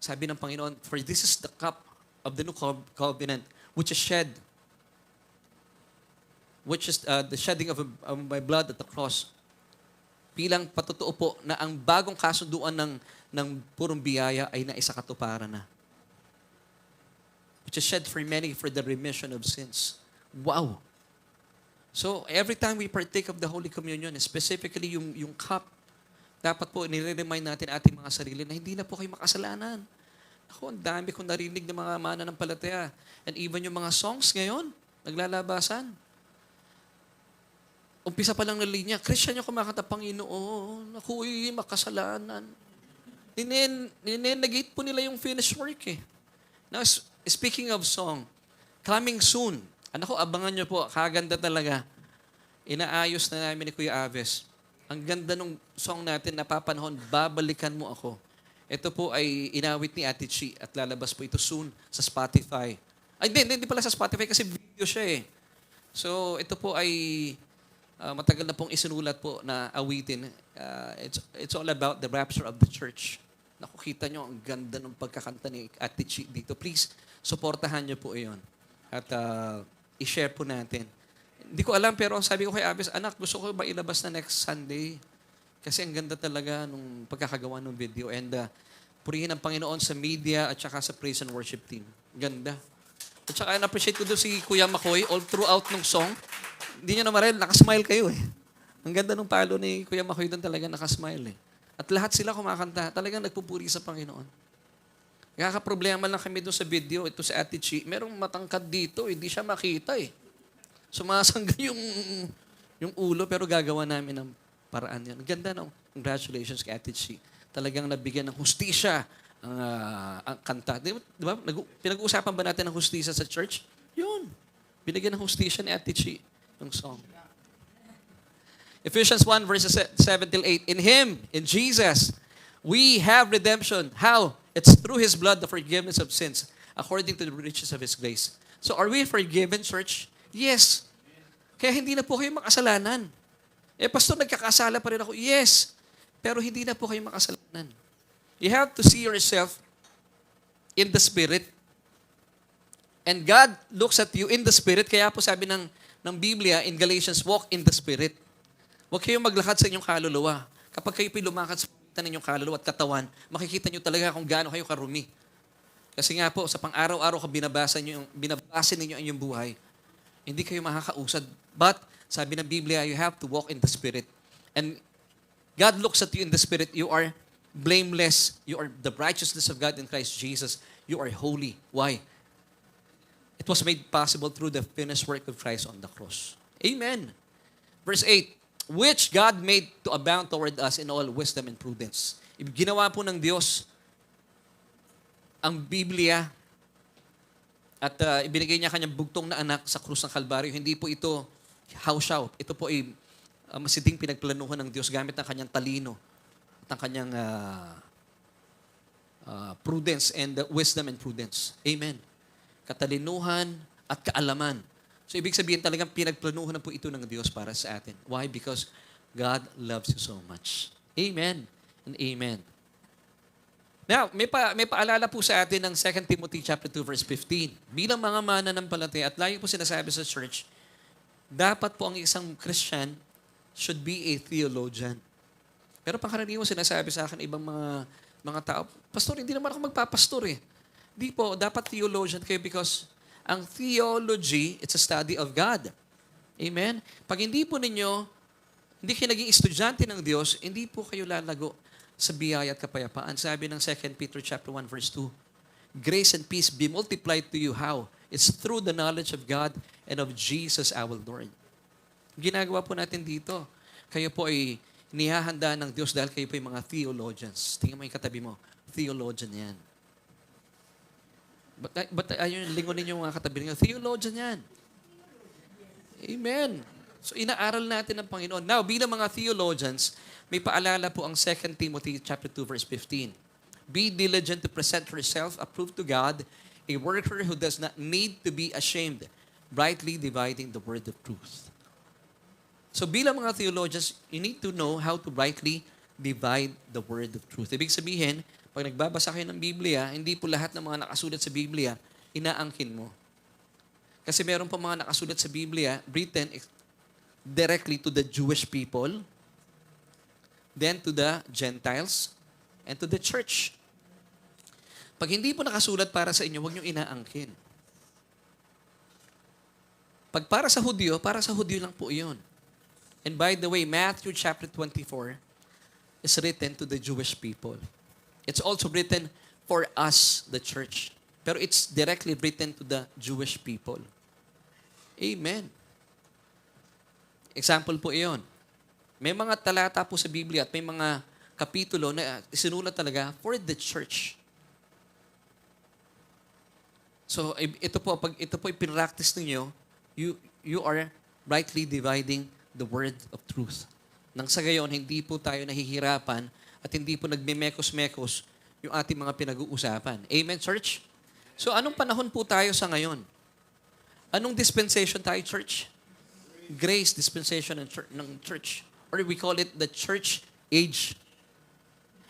sabi ng Panginoon, for this is the cup of the new covenant, which is shed, which is the shedding of my blood at the cross. Bilang patutuo po na ang bagong kasunduan ng purong biyaya ay naisakatuparan na. Which is shed for many for the remission of sins. Wow! So, every time we partake of the Holy Communion, specifically yung cup, dapat po nire-remind natin ating mga sarili na hindi na po kayo makasalanan. Ako, ang dami kong narinig ng mga mananampalataya. And even yung mga songs ngayon, naglalabasan. Umpisa pa lang na linya, Christian yung kumakanta, Panginoon, ako'y makasalanan. Ninenegate po nila yung finished work Now, speaking of song, coming soon. Anak ko, abangan nyo po, kaganda talaga. Inaayos na namin ni Kuya Aves. Ang ganda ng song natin, napapanahon, babalikan mo ako. Ito po ay inawit ni Ate Chi at lalabas po ito soon sa Spotify. Ay, hindi pala sa Spotify kasi video siya So, ito po ay matagal na pong isinulat po na awitin. It's all about the rapture of the church. Nakukita nyo, ang ganda ng pagkakanta ni Ate Chi dito. Please, supportahan nyo po iyon. At i-share po natin. Hindi ko alam, pero sabi ko kay Abis, anak, gusto ko ba ilabas na next Sunday? Kasi ang ganda talaga nung pagkakagawa ng video. And purihin ang Panginoon sa media at saka sa praise and worship team. Ganda. At saka na-appreciate ko doon si Kuya Makoy all throughout ng song. Hindi nyo na maril, nakasmile kayo Ang ganda ng palo ni Kuya Makoy doon talaga nakasmile At lahat sila kumakanta, talagang nagpupuri sa Panginoon. Kaka-problema lang kami doon sa video, ito sa Ate Chi, merong matangkad dito, hindi siya makita Sumasangga yung ulo, pero gagawa namin ng paraan yan. Ang ganda congratulations kay Ate Chi. Talagang nabigyan ng hustisya ang kanta. Di ba? Pinag-uusapan ba natin ng hustisya sa church? Yun. Binigyan ng hustisya ni Ate Chi yung song. Ephesians 1 verses 7 till 8. In Him, in Jesus, we have redemption. How? It's through His blood, the forgiveness of sins, according to the riches of His grace. So are we forgiven, church? Yes. Kaya hindi na po kayo makasalanan. Pastor, nagkakasala pa rin ako. Yes, pero hindi na po kayo makasalanan. You have to see yourself in the Spirit. And God looks at you in the Spirit. Kaya po sabi ng Biblia in Galatians, walk in the Spirit. Huwag kayong maglakad sa inyong kaluluwa. Kapag kayo lumakad sa pamitan ng inyong kaluluwa at katawan, makikita nyo talaga kung gaano kayo karumi. Kasi nga po, sa pang-araw-araw binabasa ninyo ang inyong buhay, hindi kayo makakausad. But, sabi ng Biblia, you have to walk in the Spirit. And God looks at you in the Spirit. You are blameless. You are the righteousness of God in Christ Jesus. You are holy. Why? It was made possible through the finished work of Christ on the cross. Amen. Verse 8, which God made to abound toward us in all wisdom and prudence. Ginawa po ng Diyos ang Biblia at ibinigay niya kanyang bugtong na anak sa krus ng Kalbaryo. Hindi po ito house shout. Ito po ay masiding pinagplanuhan ng Diyos gamit ng kanyang talino at ang kanyang prudence and wisdom and prudence. Amen. Katalinuhan at kaalaman. So, ibig sabihin talagang pinagplanuhan na po ito ng Diyos para sa atin. Why? Because God loves you so much. Amen and amen. Now, may paalala po sa atin ng 2 Timothy chapter 2 verse 15. Bilang mga mananampalataya at lagi po sinasabi sa church, dapat po ang isang Christian should be a theologian. Pero pangkaraniwan sinasabi sa akin ibang mga tao, Pastor, hindi naman ako magpapastor eh. Di po, dapat theologian kayo because ang theology, it's a study of God. Amen? Pag hindi kayo naging estudyante ng Diyos, hindi po kayo lalago sa biyaya at kapayapaan. Sabi ng 2 Peter chapter 1 verse 2, grace and peace be multiplied to you. How? It's through the knowledge of God and of Jesus our Lord. Ginagawa po natin dito. Kayo po ay nihahanda ng Diyos dahil kayo po ay mga theologians. Tingnan mo yung katabi mo. Theologian yan. But ayun, lingunin yung mga katabi niyo. Theologian yan. Amen. So inaaral natin ng Panginoon. Now, bilang mga theologians, may paalala po ang 2 Timothy chapter 2 verse 15. Be diligent to present yourself approved to God, a worker who does not need to be ashamed, rightly dividing the word of truth. So bilang mga theologians, you need to know how to rightly divide the word of truth. Ibig sabihin, pag nagbabasa kayo ng Biblia, hindi po lahat ng mga nakasulat sa Biblia, inaangkin mo. Kasi meron pa mga nakasulat sa Biblia, written directly to the Jewish people, then to the Gentiles, and to the church. Pag hindi po nakasulat para sa inyo, huwag niyong inaangkin. Pag para sa Hudyo lang po iyon. And by the way, Matthew chapter 24 is written to the Jewish people. It's also written for us, the church. Pero it's directly written to the Jewish people. Amen. Example po iyon. May mga talata po sa Biblia at may mga kapitulo na isinulat talaga for the church. So, pag ito po ipinractice ninyo, you are rightly dividing the word of truth. Nang sa gayon, hindi po tayo nahihirapan at hindi po nagmemekos-mekos yung ating mga pinag-uusapan. Amen, church? So, anong panahon po tayo sa ngayon? Anong dispensation tayo, church? Grace dispensation ng church. Or we call it the church age.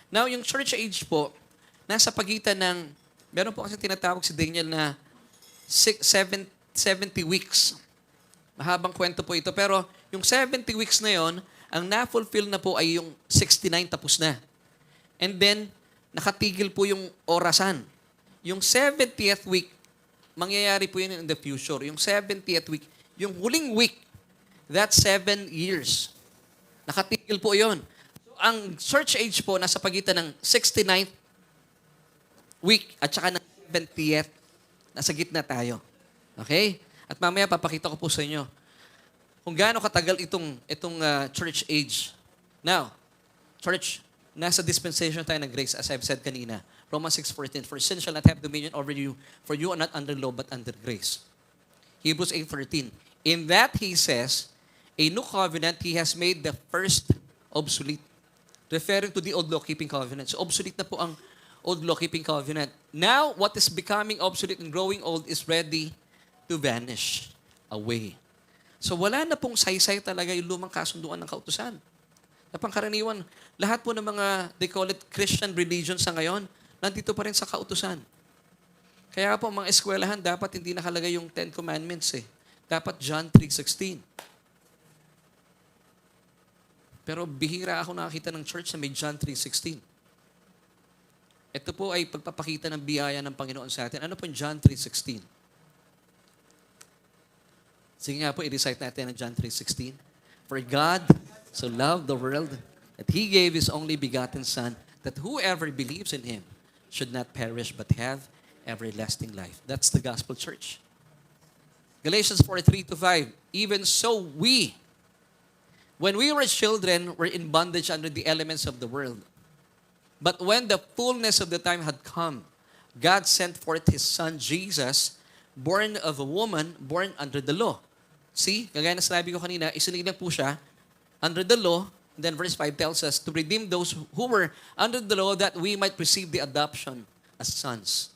Now, yung church age po, nasa pagitan ng, meron po kasi tinatawag si Daniel na 70 weeks. Mahabang kwento po ito. Pero yung 70 weeks na yon, ang na-fulfill na po ay yung 69 tapos na. And then, nakatigil po yung orasan. Yung 70th week, mangyayari po yun in the future. Yung 70th week, yung huling week, that's 7 years. Nakatigil po yon. So, ang church age po, nasa pagitan ng 69th week at saka ng 70th. Nasa gitna tayo. Okay? At mamaya papakita ko po sa inyo kung gaano katagal itong church age. Now, church, nasa dispensation tayo ng grace as I've said kanina. Romans 6:14, for sin shall not have dominion over you, for you are not under law but under grace. Hebrews 8:13, in that he says, a new covenant he has made the first obsolete. Referring to the old law-keeping covenant. So obsolete na po ang old law-keeping covenant. Now, what is becoming obsolete and growing old is ready to vanish away. So wala na pong saysay talaga yung lumang kasunduan ng kautusan. Na pangkaraniwan, lahat po ng mga, they call it Christian religion sa ngayon, nandito pa rin sa kautusan. Kaya po mga eskwelahan, dapat hindi nakalagay yung Ten Commandments eh. Dapat John 3:16. Pero bihira ako nakakita ng church na may John 3:16. Ito po ay pagpapakita ng biyaya ng Panginoon sa atin. Ano po yung John 3:16? Sige nga po, i-recite natin ang John 3:16. For God so loved the world that He gave His only begotten Son, that whoever believes in Him should not perish but have everlasting life. That's the gospel church. Galatians 4:3-5. Even so we, when we were children, were in bondage under the elements of the world. But when the fullness of the time had come, God sent forth His Son Jesus, born of a woman, born under the law. See, kagaya na sinabi ko kanina, isinilang po siya under the law. And then verse 5 tells us to redeem those who were under the law that we might receive the adoption as sons.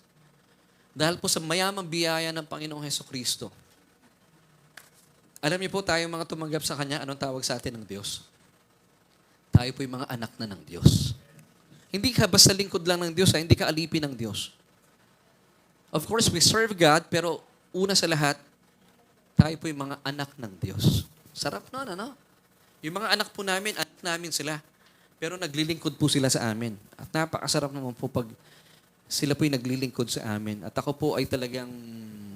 Dahil po sa mayamang biyaya ng Panginoong Hesukristo. Alam niyo po, tayong mga tumanggap sa Kanya, anong tawag sa atin ng Diyos? Tayo po yung mga anak na ng Diyos. Hindi ka basta lingkod lang ng Diyos, hindi ka alipin ng Diyos. Of course, we serve God, pero una sa lahat, tayo po yung mga anak ng Diyos. Sarap nun, ano? Yung mga anak po namin, anak namin sila. Pero naglilingkod po sila sa amin. At napakasarap naman po pag sila po yung naglilingkod sa amin. At ako po ay talagang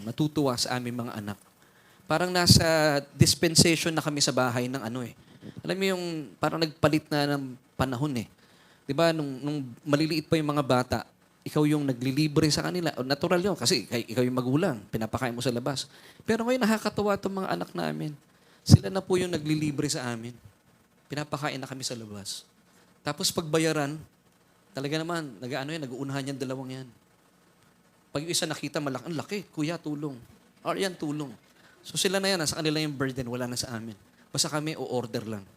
natutuwa sa aming mga anak. Parang nasa dispensation na kami sa bahay ng ano eh. Alam mo yung parang nagpalit na ng panahon eh. Diba, nung maliliit pa yung mga bata, ikaw yung naglilibre sa kanila. Natural yun kasi ikaw yung magulang. Pinapakain mo sa labas. Pero ngayon nakakatuwa itong mga anak namin. Sila na po yung naglilibre sa amin. Pinapakain na kami sa labas. Tapos pagbayaran, talaga naman, nag-uunahan yan, dalawang yan. Pag yung isa nakita, ang laki, kuya, tulong. Or yan, tulong. So sila na yan, nasa kanila yung burden, wala na sa amin. Basta kami, o-order lang.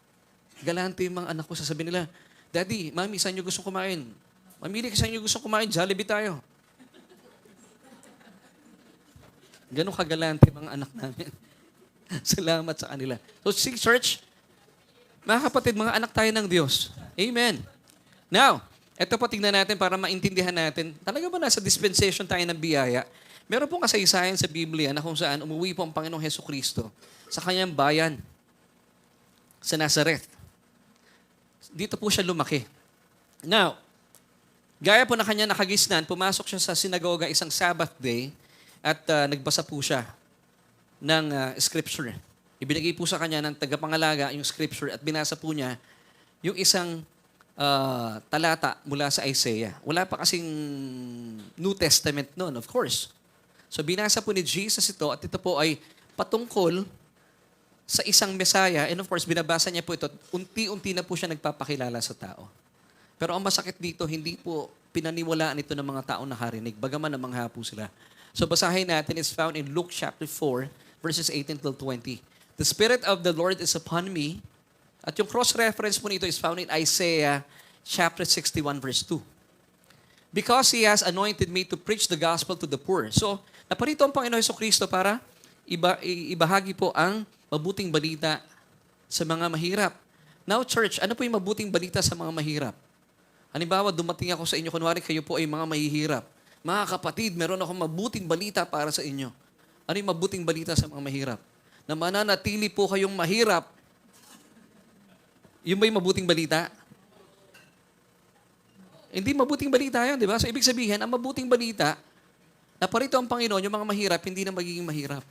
Galante yung mga anak ko, sasabihin nila, Daddy, Mami, saan nyo gusto kumain? Mamili ka saan nyo gusto kumain, Jollibee tayo. Ganun kagalante mga anak namin. Salamat sa kanila. So, see, church, mga kapatid, mga anak tayo ng Diyos. Amen. Now, ito po tingnan natin para maintindihan natin, talaga ba nasa dispensation tayo ng biyaya? Meron pong kasaysayan sa Biblia na kung saan umuwi po ang Panginoong Hesukristo sa kanyang bayan, sa Nazareth. Dito po siya lumaki. Now, gaya po na kanya nakagisnan, pumasok siya sa sinagoga isang Sabbath day at nagbasa po siya ng scripture. Ibinigay po sa kanya ng tagapangalaga yung scripture at binasa po niya yung isang talata mula sa Isaiah. Wala pa kasing New Testament noon, of course. So binasa po ni Jesus ito at ito po ay patungkol sa isang Messiah. And of course, binabasa niya po ito. Unti-unti na po siya nagpapakilala sa tao. Pero ang masakit dito, hindi po pinaniwalaan ito ng mga tao nakarinig. Bagaman namangha po sila. So basahin natin, it's found in Luke chapter 4, verses 18-20. The Spirit of the Lord is upon me. At yung cross-reference po nito is found in Isaiah chapter 61, verse 2. Because He has anointed me to preach the gospel to the poor. So, naparito ang Panginoon Jesucristo para ibahagi po ang mabuting balita sa mga mahirap. Now, church, ano po yung mabuting balita sa mga mahirap? Halimbawa, dumating ako sa inyo, kunwari kayo po ay mga mahihirap. Mga kapatid, meron akong mabuting balita para sa inyo. Ano yung mabuting balita sa mga mahirap? Na mananatili po kayong mahirap. Yun ba yung mabuting balita? Hindi mabuting balita yun, di ba? So, ibig sabihin, ang mabuting balita, na parito ang Panginoon, yung mga mahirap, hindi na magiging mahirap.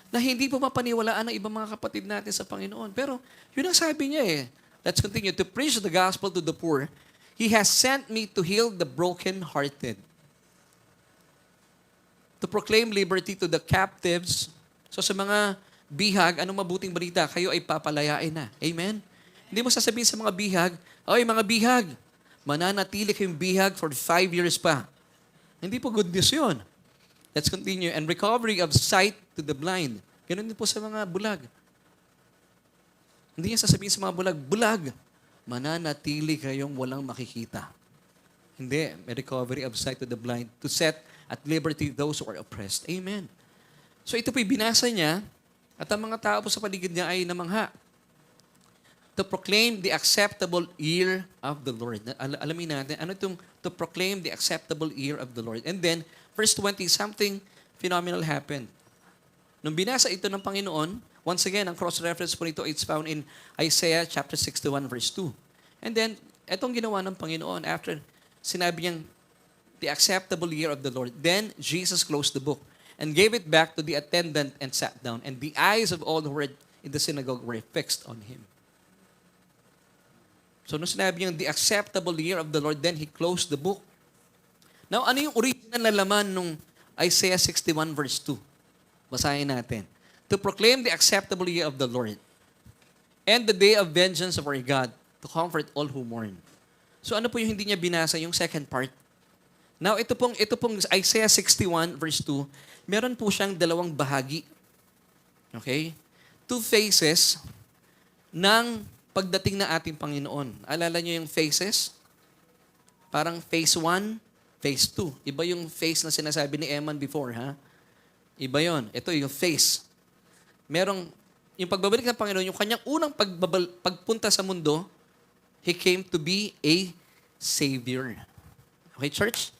Na hindi po mapaniwalaan ng ibang mga kapatid natin sa Panginoon. Pero, yun ang sabi niya eh. Let's continue. To preach the gospel to the poor, He has sent me to heal the broken-hearted. To proclaim liberty to the captives. So sa mga bihag, anong mabuting balita? Kayo ay papalayain na. Amen? Hindi mo sasabihin sa mga bihag, oy mga bihag, mananatili kayong bihag for 5 years pa. Hindi po good news yun. Let's continue. And recovery of sight to the blind. Ganun din po sa mga bulag. Hindi niya sasabihin sa mga bulag, mananatili kayong walang makikita. Hindi. May recovery of sight to the blind to set at liberty those who are oppressed. Amen. So ito po'y binasa niya At ang mga tao po sa paligid niya ay namangha. To proclaim the acceptable year of the Lord. Alamin natin, ano itong to proclaim the acceptable year of the Lord. And then, verse 20, something phenomenal happened. Nung binasa ito ng Panginoon, once again, ang cross-reference po nito, it's found in Isaiah chapter 61, verse 2. And then, itong ginawa ng Panginoon, after sinabi niyang, the acceptable year of the Lord, then Jesus closed the book and gave it back to the attendant and sat down. And the eyes of all who were in the synagogue were fixed on him. So, nung sinabi niyang, the acceptable year of the Lord, then He closed the book. Now, ano yung original na laman nung Isaiah 61 verse 2? Basahin natin. To proclaim the acceptable year of the Lord and the day of vengeance of our God, to comfort all who mourn. So, ano po yung hindi niya binasa, yung second part? Now, ito pong Isaiah 61 verse 2, meron po siyang dalawang bahagi. Okay? Two phases ng pagdating na ating Panginoon. Alala niyo yung phases? Parang phase 1, phase 2. Iba yung phase na sinasabi ni Eman before, ha? Iba yon. Ito yung phase. Merong, yung pagbabalik ng Panginoon, yung kanyang unang pagpunta sa mundo, He came to be a Savior. Okay, church?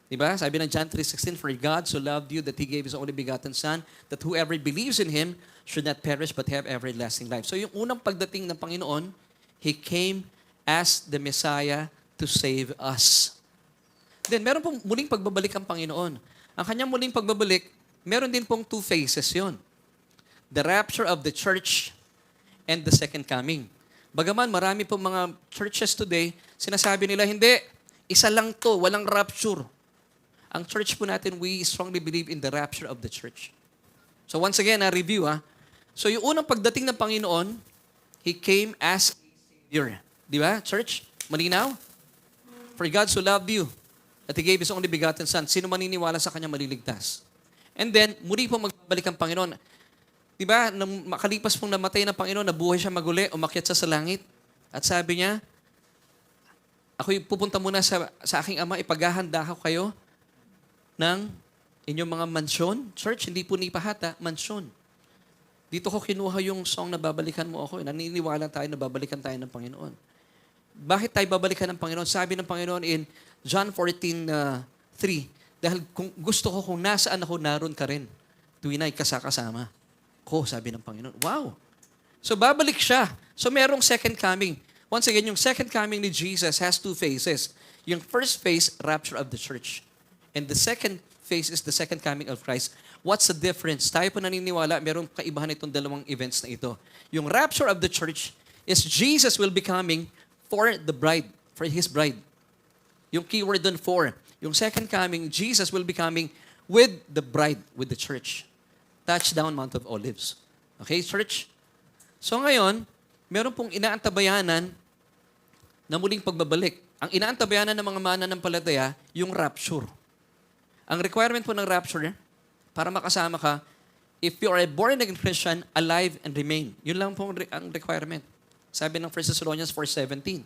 Diba? Sabi ng John 3:16, for God so loved you that He gave His only begotten Son, that whoever believes in Him should not perish but have everlasting life. So yung unang pagdating ng Panginoon, He came as the Messiah to save us. Then meron pong muling pagbabalik ang Panginoon. Ang kanyang muling pagbabalik, meron din pong two phases yon. The rapture of the church and the second coming. Bagaman marami pong mga churches today, sinasabi nila, hindi, isa lang to, walang rapture. Ang church po natin, we strongly believe in the rapture of the church. So once again, review. So yung unang pagdating ng Panginoon, He came as a Savior. Di ba, church? Malinaw? For God so loved you that He gave His only begotten Son. Sino maniniwala sa Kanya maliligtas? And then, muli po magbabalik ang Panginoon. Di ba, nang makalipas pong namatay ng Panginoon, nabuhay siya maguli, umakyat siya sa langit. At sabi niya, ako'y pupunta muna sa aking Ama, ipaghahanda ko kayo ng inyong mga mansyon. Church, hindi po ni pahata, mansyon. Dito ko kinuha yung song na babalikan mo ako. Naniniwala tayo na babalikan tayo ng Panginoon. Bakit tayo babalikan ng Panginoon? Sabi ng Panginoon in John 14:3, dahil kung gusto ko kung nasaan ako, naroon ka rin. Tuwing ay kasama ko, sabi ng Panginoon. Wow! So babalik siya. So merong second coming. Once again, yung second coming ni Jesus has two phases. Yung first phase, rapture of the church. And the second phase is the second coming of Christ. What's the difference? Tayo po naniniwala, merong kaibahan itong dalawang events na ito. Yung rapture of the church is Jesus will be coming for the bride, for His bride. Yung keyword dun, for. Yung second coming, Jesus will be coming with the bride, with the church. Touchdown, Mount of Olives. Okay, church? So ngayon, meron pong inaantabayanan na muling pagbabalik. Ang inaantabayanan ng mga mananampalataya, yung rapture. Ang requirement po ng rapture, para makasama ka, if you are a born-again Christian, alive and remain. Yun lang po ang requirement. Sabi ng 1 Thessalonians 4:17.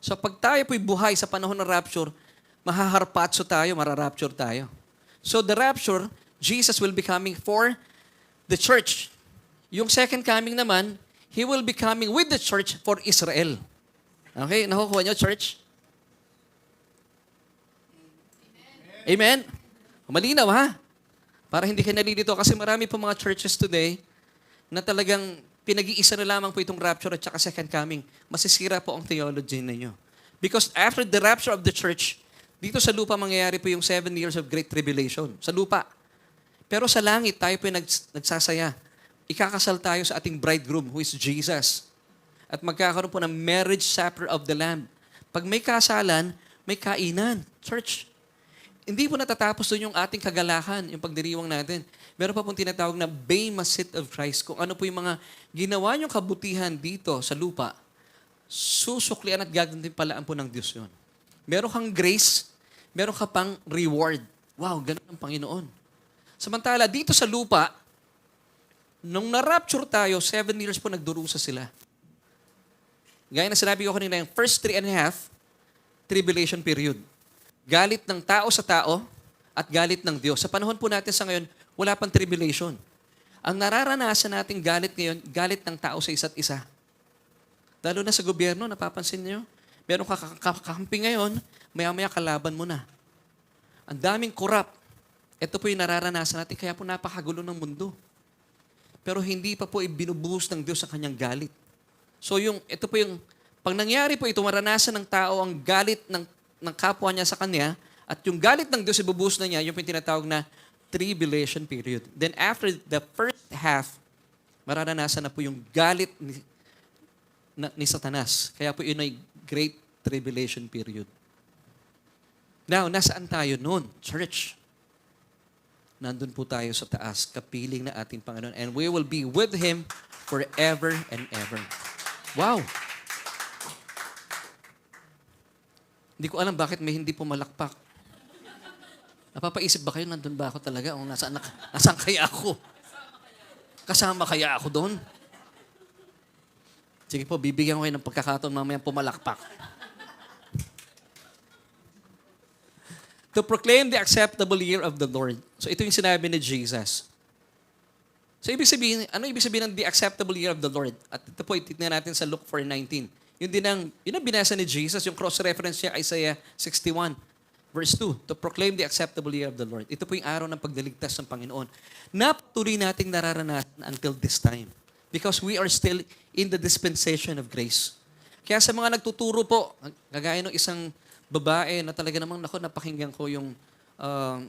So pag tayo po'y buhay sa panahon ng rapture, mahaharpatso tayo, mararapture tayo. So the rapture, Jesus will be coming for the church. Yung second coming naman, He will be coming with the church for Israel. Okay? Nakukuha niyo, church? Amen? Malinaw, ha? Para hindi ka nalilito. Kasi marami po mga churches today na talagang pinag-iisa na lamang po itong rapture at saka second coming. Masisira po ang theology ninyo. Because after the rapture of the church, dito sa lupa mangyayari po yung 7 years of great tribulation. Sa lupa. Pero sa langit, tayo po yung nagsasaya. Ikakasal tayo sa ating bridegroom, who is Jesus. At magkakaroon po ng marriage supper of the Lamb. Pag may kasalan, may kainan. Church, hindi po natatapos doon yung ating kagalakan, yung pagdiriwang natin. Meron pa pong tinatawag na Bema Seat of Christ. Kung ano po yung mga ginawa niyong kabutihan dito sa lupa, susuklian at gagantimpalaan po ng Diyos yun. Meron kang grace, meron ka pang reward. Wow, ganun ang Panginoon. Samantala, dito sa lupa, nung na-rapture tayo, 7 years po nagdurusa sila. Gaya na sinabi ko kanina, yung first 3.5, tribulation period. Galit ng tao sa tao at galit ng Diyos. Sa panahon po natin sa ngayon, wala pang tribulation. Ang nararanasan nating galit ngayon, galit ng tao sa isa't isa. Lalo na sa gobyerno, napapansin niyo? Meron kakampi ngayon, maya-maya kalaban mo na. Ang daming korap. Ito po yung nararanasan natin, kaya po napakagulo ng mundo. Pero hindi pa po ibinubuhos ng Diyos sa kanyang galit. So ito po yung, pag nangyari po ito, maranasan ng tao ang galit ng kapwa niya sa kanya, at yung galit ng Diyos ibubuhos na niya, yung tinatawag na tribulation period. Then after the first half, mararanasan na po yung galit ni Satanas. Kaya po yun ay Great Tribulation period. Now, nasaan tayo noon, church? Nandun po tayo sa taas, kapiling na ating Panginoon. And we will be with Him forever and ever. Wow! Hindi ko alam bakit may hindi pumalakpak. Napapaisip ba kayo, nandun ba ako talaga? O nasaan kaya ako? Kasama kaya ako doon? Sige po, bibigyan ko kayo ng pagkakataon mamaya pumalakpak. To proclaim the acceptable year of the Lord. So ito yung sinabi ni Jesus. So ibig sabihin, ano ibig sabihin ng the acceptable year of the Lord? At ito po, itignan natin sa Luke 4:19. Yun ang binasa ni Jesus, yung cross-reference niya, Isaiah 61, verse 2. To proclaim the acceptable year of the Lord. Ito po yung araw ng pagdaligtas ng Panginoon. Napatuloy nating nararanasan until this time. Because we are still in the dispensation of grace. Kaya sa mga nagtuturo po, kagaya ng isang babae na talaga namang, napakinggan ko yung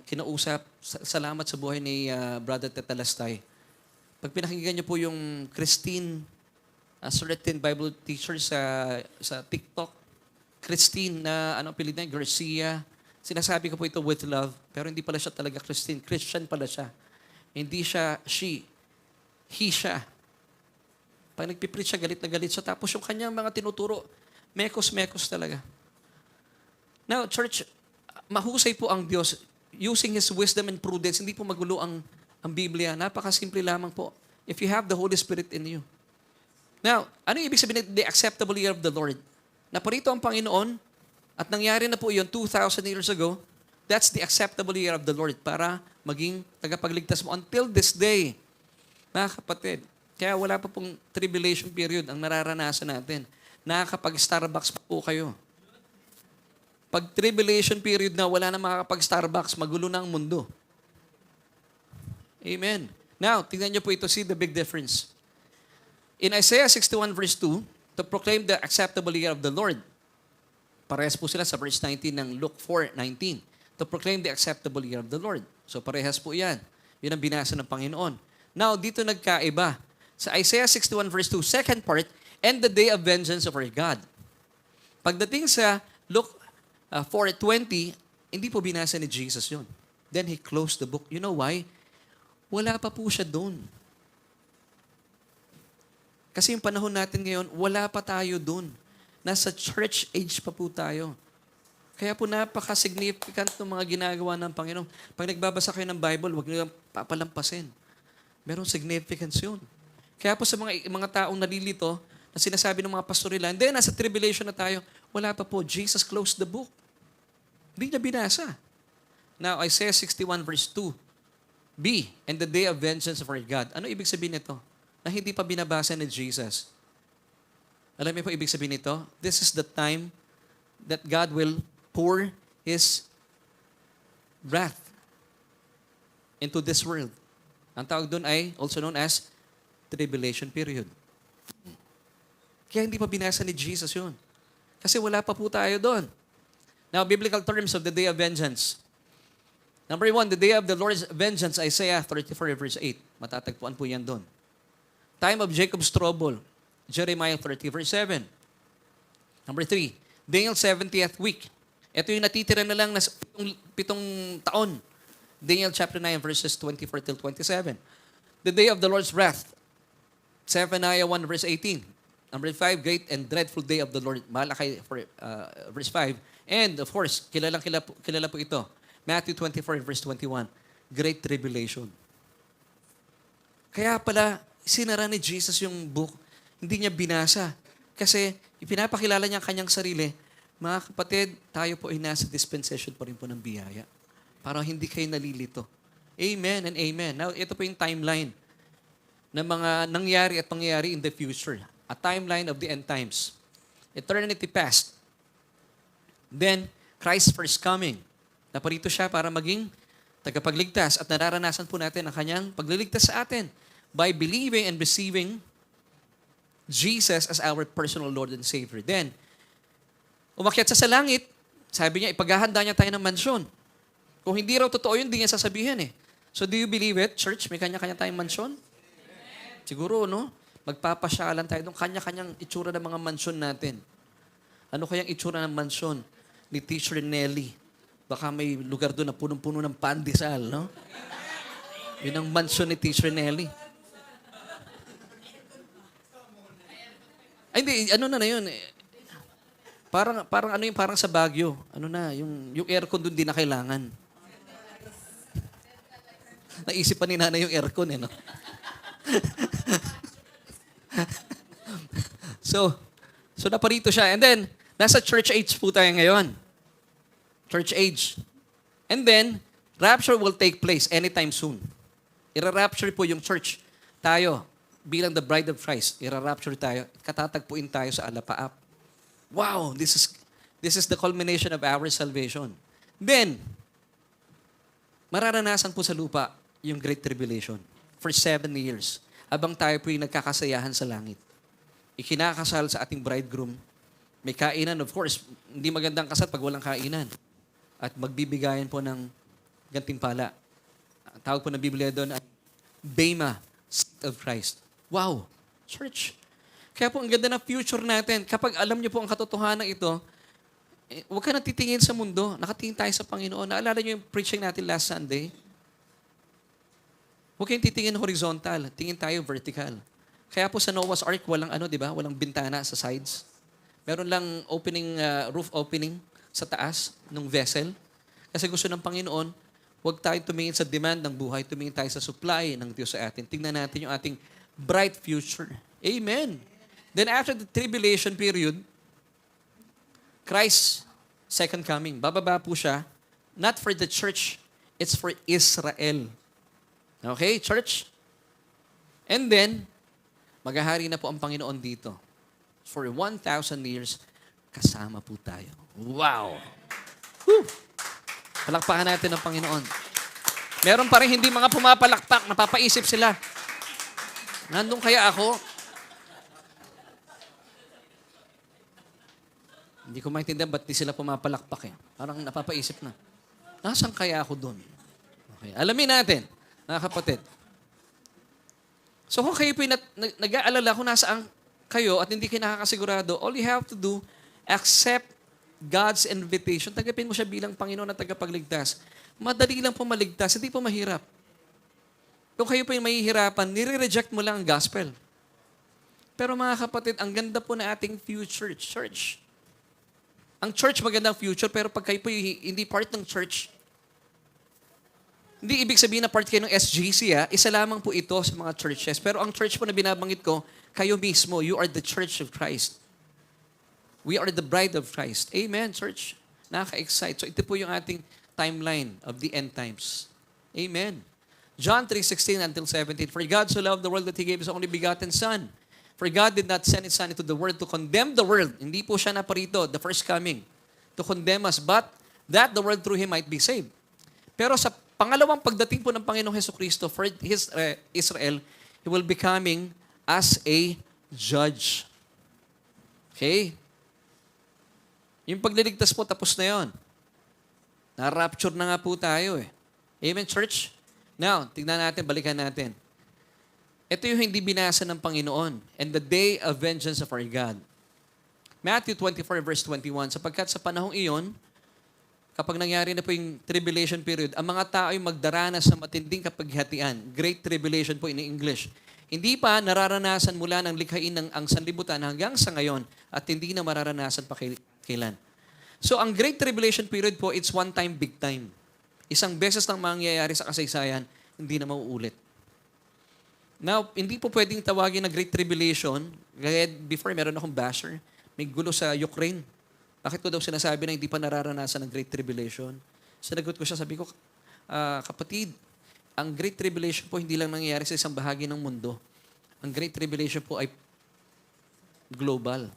kinausap. Salamat sa buhay ni Brother Tetelestay. Pag pinakinggan niyo po yung Christine, certain Bible teacher sa TikTok, Christine na, apelid na, Garcia. Sinasabi ko po ito with love, pero hindi pala siya talaga Christine. Christian pala siya. Hindi siya she. He siya. Pag nagpipreach siya, galit na galit siya. Tapos yung kanyang mga tinuturo, mekos-mekos talaga. Now, church, mahusay po ang Diyos using His wisdom and prudence. Hindi po magulo ang Biblia. Napakasimple lamang po. If you have the Holy Spirit in you. Now, ano yung ibig sabihin ng the acceptable year of the Lord? Naparito ang Panginoon at nangyari na po yun 2,000 years ago. That's the acceptable year of the Lord para maging tagapagligtas mo until this day. Mga kapatid, kaya wala pa pong tribulation period ang nararanasan natin. Nakakapag-Starbucks pa po kayo. Pag tribulation period na wala na makakapag-Starbucks, magulo na ang mundo. Amen. Now, tingnan niyo po ito, see the big difference. In Isaiah 61 verse 2, to proclaim the acceptable year of the Lord. Parehas po sila sa verse 19 ng Luke 4:19. To proclaim the acceptable year of the Lord. So parehas po yan. Yun ang binasa ng Panginoon. Now, dito nagkaiba. Sa Isaiah 61 verse 2, second part, and the day of vengeance of our God. Pagdating sa Luke 4:20, hindi po binasa ni Jesus yun. Then He closed the book. You know why? Wala pa po siya doon. Kasi yung panahon natin ngayon, wala pa tayo doon. Nasa church age pa po tayo. Kaya po napaka-significant ng mga ginagawa ng Panginoon. Pag nagbabasa kayo ng Bible, huwag niyo papalampasin. Merong significance yun. Kaya po sa mga taong nalilito, na sinasabi ng mga pastor nila, hindi, nasa tribulation na tayo. Wala pa po. Jesus closed the book. Hindi niya binasa. Now, Isaiah 61 verse 2. B, and the day of vengeance of our God. Ano ibig sabihin nito? Na hindi pa binabasa ni Jesus. Alam niyo po ibig sabihin nito? This is the time that God will pour His wrath into this world. Ang tawag doon ay also known as tribulation period. Kaya hindi pa binasa ni Jesus yun. Kasi wala pa po tayo doon. Now, biblical terms of the day of vengeance. Number 1, the day of the Lord's vengeance, Isaiah 34 verse 8. Matatagpuan po yan doon. Time of Jacob's trouble, Jeremiah 30 verse 7. Number 3, Daniel 70th week. Ito yung natitira na lang na pitong taon. Daniel chapter 9 verses 24 till 27. The day of the Lord's wrath, Zephaniah 1 verse 18. Number 5, great and dreadful day of the Lord, Malakay verse 5. And of course, kilala po ito, Matthew 24 verse 21, great tribulation. Kaya pala, sinara ni Jesus yung book, hindi niya binasa. Kasi ipinapakilala niya ang kanyang sarili, mga kapatid, tayo po ay nasa dispensation pa rin po ng biyaya. Para hindi kayo nalilito. Amen and amen. Now, ito po yung timeline. ng mga nangyari at pangyayari in the future. A timeline of the end times. Eternity past. Then, Christ's first coming. Naparito siya para maging tagapagligtas at nararanasan po natin ang kanyang pagliligtas sa atin by believing and receiving Jesus as our personal Lord and Savior. Then, umakyat sa langit, sabi niya, ipaghahanda niya tayo ng mansyon. Kung hindi raw totoo yun, hindi niya sasabihin eh. So do you believe it, church? May kanya-kanya tayong mansyon? Siguro, no? Magpapasyalan tayo doon. Kanya-kanyang itsura ng mga mansyon natin. Ano kayang itsura ng mansyon ni Teacher Nelly? Baka may lugar doon na punong-puno ng pandesal, no? Yun ang mansyon ni Teacher Nelly. Ay, hindi, ano na yun? Parang ano yung parang sa Baguio. Ano na, yung aircon doon di na kailangan. Naisip pa ni nanay yung aircon, eh, no? So naparito siya. And then, nasa church age po tayo ngayon. Church age. And then, rapture will take place anytime soon. Ira-rapture po yung church. Tayo, bilang the bride of Christ, ira-rapture tayo. Katatagpuin tayo sa alapaap. Wow, this is the culmination of our salvation. Then, mararanasan po sa lupa yung Great Tribulation for 7 years. Abang tayo po yung nagkakasayahan sa langit. Ikinakasal sa ating bridegroom. May kainan, of course. Hindi magandang kasal pag walang kainan. At magbibigayan po ng gantimpala. Ang tawag po ng Biblia doon ay Bema, Seat of Christ. Wow! Church. Kaya po ang ganda ng future natin. Kapag alam niyo po ang katotohanan ito, huwag ka nang titingin sa mundo. Nakatingin tayo sa Panginoon. Naalala niyo yung preaching natin last Sunday? Huwag kayong titingin horizontal. Tingin tayo vertical. Kaya po sa Noah's Ark, walang di ba? Walang bintana sa sides. Meron lang roof opening sa taas ng vessel. Kasi gusto ng Panginoon, huwag tayong tumingin sa demand ng buhay, tumingin tayo sa supply ng Diyos sa atin. Tingnan natin yung ating bright future. Amen. Then after the tribulation period, Christ's second coming, bababa po siya, not for the church, it's for Israel. Okay, church? And then, maghahari na po ang Panginoon dito. For 1,000 years, kasama po tayo. Wow! Whew! Palakpakan natin ang Panginoon. Meron pa rin hindi mga pumapalakpak, napapaisip sila. Nandun kaya ako? Hindi ko maintindihan ba't di sila pumapalakpak eh. Parang napapaisip na. Nasaan kaya ako doon? Okay. Alamin natin, mga kapatid. So kung kayo po nag-aalala kung nasaan kayo at hindi kayo nakakasigurado, all you have to do, accept God's invitation. Tagapin mo siya bilang Panginoon at tagapagligtas. Madali lang po maligtas, hindi po mahirap. Kung kayo po yung mahihirapan, nire-reject mo lang ang gospel. Pero mga kapatid, ang ganda po na ating future church. Ang church magandang future, pero pag kayo po hindi part ng church, hindi ibig sabihin na part kayo ng SGC, isa lamang po ito sa mga churches. Pero ang church po na binabanggit ko, kayo mismo, you are the church of Christ. We are the bride of Christ. Amen, church. Nakaka-excite. So ito po yung ating timeline of the end times. Amen. John 3:16 until 17. For God so loved the world that He gave His only begotten Son. For God did not send His Son into the world to condemn the world. Hindi po siya naparito, the first coming, to condemn us, but that the world through Him might be saved. Pero sa pangalawang pagdating po ng Panginoong Hesukristo for Israel, He will be coming as a judge. Okay? Yung pagliligtas po, tapos na yon. Na-rapture na nga po tayo eh. Amen, church? Now, tignan natin, balikan natin. Ito yung hindi binasa ng Panginoon. And the day of vengeance of our God. Matthew 24 verse 21, sapagkat sa panahong iyon, kapag nangyari na po yung tribulation period, ang mga tao ay magdaranas ng matinding kapaghatian. Great tribulation po in English. Hindi pa nararanasan mula ng likhain ng ang sanlibutan hanggang sa ngayon at hindi na mararanasan pa kailan. So, ang Great Tribulation period po, it's one time, big time. Isang beses lang mangyayari sa kasaysayan, hindi na mauulit. Now, hindi po pwedeng tawagin na Great Tribulation. Gaya before, meron akong basher. May gulo sa Ukraine. Bakit ko daw sinasabi na hindi pa nararanasan ng Great Tribulation? Sinagot ko siya, sabi ko, kapatid, ang Great Tribulation po hindi lang nangyayari sa isang bahagi ng mundo. ang Great Tribulation po ay global.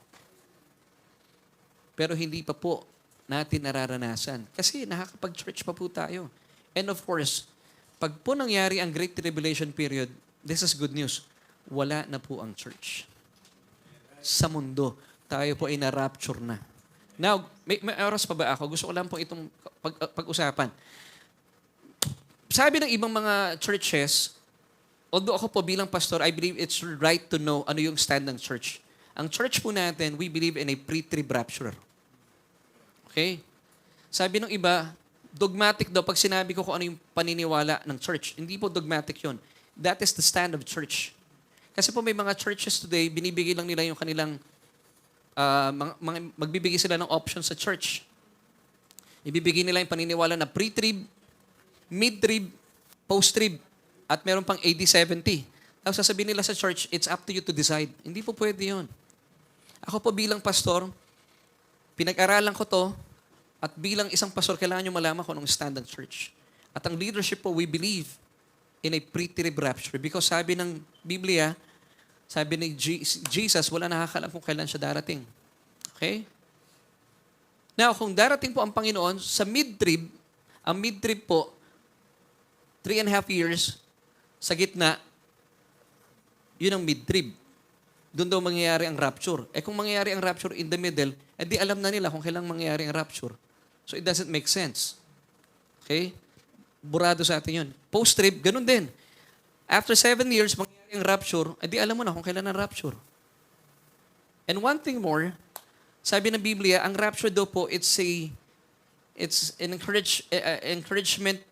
Pero hindi pa po natin nararanasan. Kasi nakakapag-church pa po tayo. And of course, pag po nangyari ang Great Tribulation period, this is good news. Wala na po ang church. Sa mundo, tayo po ay na-rapture na. Now, may oras pa ba ako? Gusto ko lang po itong pag-usapan. Sabi ng ibang mga churches, although ako po bilang pastor, I believe it's right to know ano yung stand ng church. Ang church po natin, we believe in a pre-trib rapture. Okay? Sabi ng iba, dogmatic daw pag sinabi ko kung ano yung paniniwala ng church. Hindi po dogmatic yon. That is the stand of church. Kasi po may mga churches today, binibigay lang nila yung kanilang, magbibigay sila ng options sa church. Ibibigay nila yung paniniwala na pre-trib, mid-trib, post-trib, at meron pang AD 70. Tapos sasabihin nila sa church, it's up to you to decide. Hindi po pwede yun. Ako po bilang pastor, pinag-aralan ko to, at bilang isang pastor, kailangan nyo malaman kung anong stand ng church. At ang leadership po, we believe in a pre-trib rapture. Because sabi ng Biblia, sabi ni Jesus, wala nakakalam kung kailan siya darating. Okay? Now, kung darating po ang Panginoon, sa mid-trib, ang mid-trib po, 3.5 years, sa gitna, yun ang mid-trib. Doon daw mangyayari ang rapture. Kung mangyayari ang rapture in the middle, di alam na nila kung kailang mangyayari ang rapture. So it doesn't make sense. Okay? Burado sa atin yun. Post-trib, ganun din. After 7 years, mangyayari ang rapture, di alam mo na kung kailan ang rapture. And one thing more, sabi ng Biblia, ang rapture daw po, it's an encouragement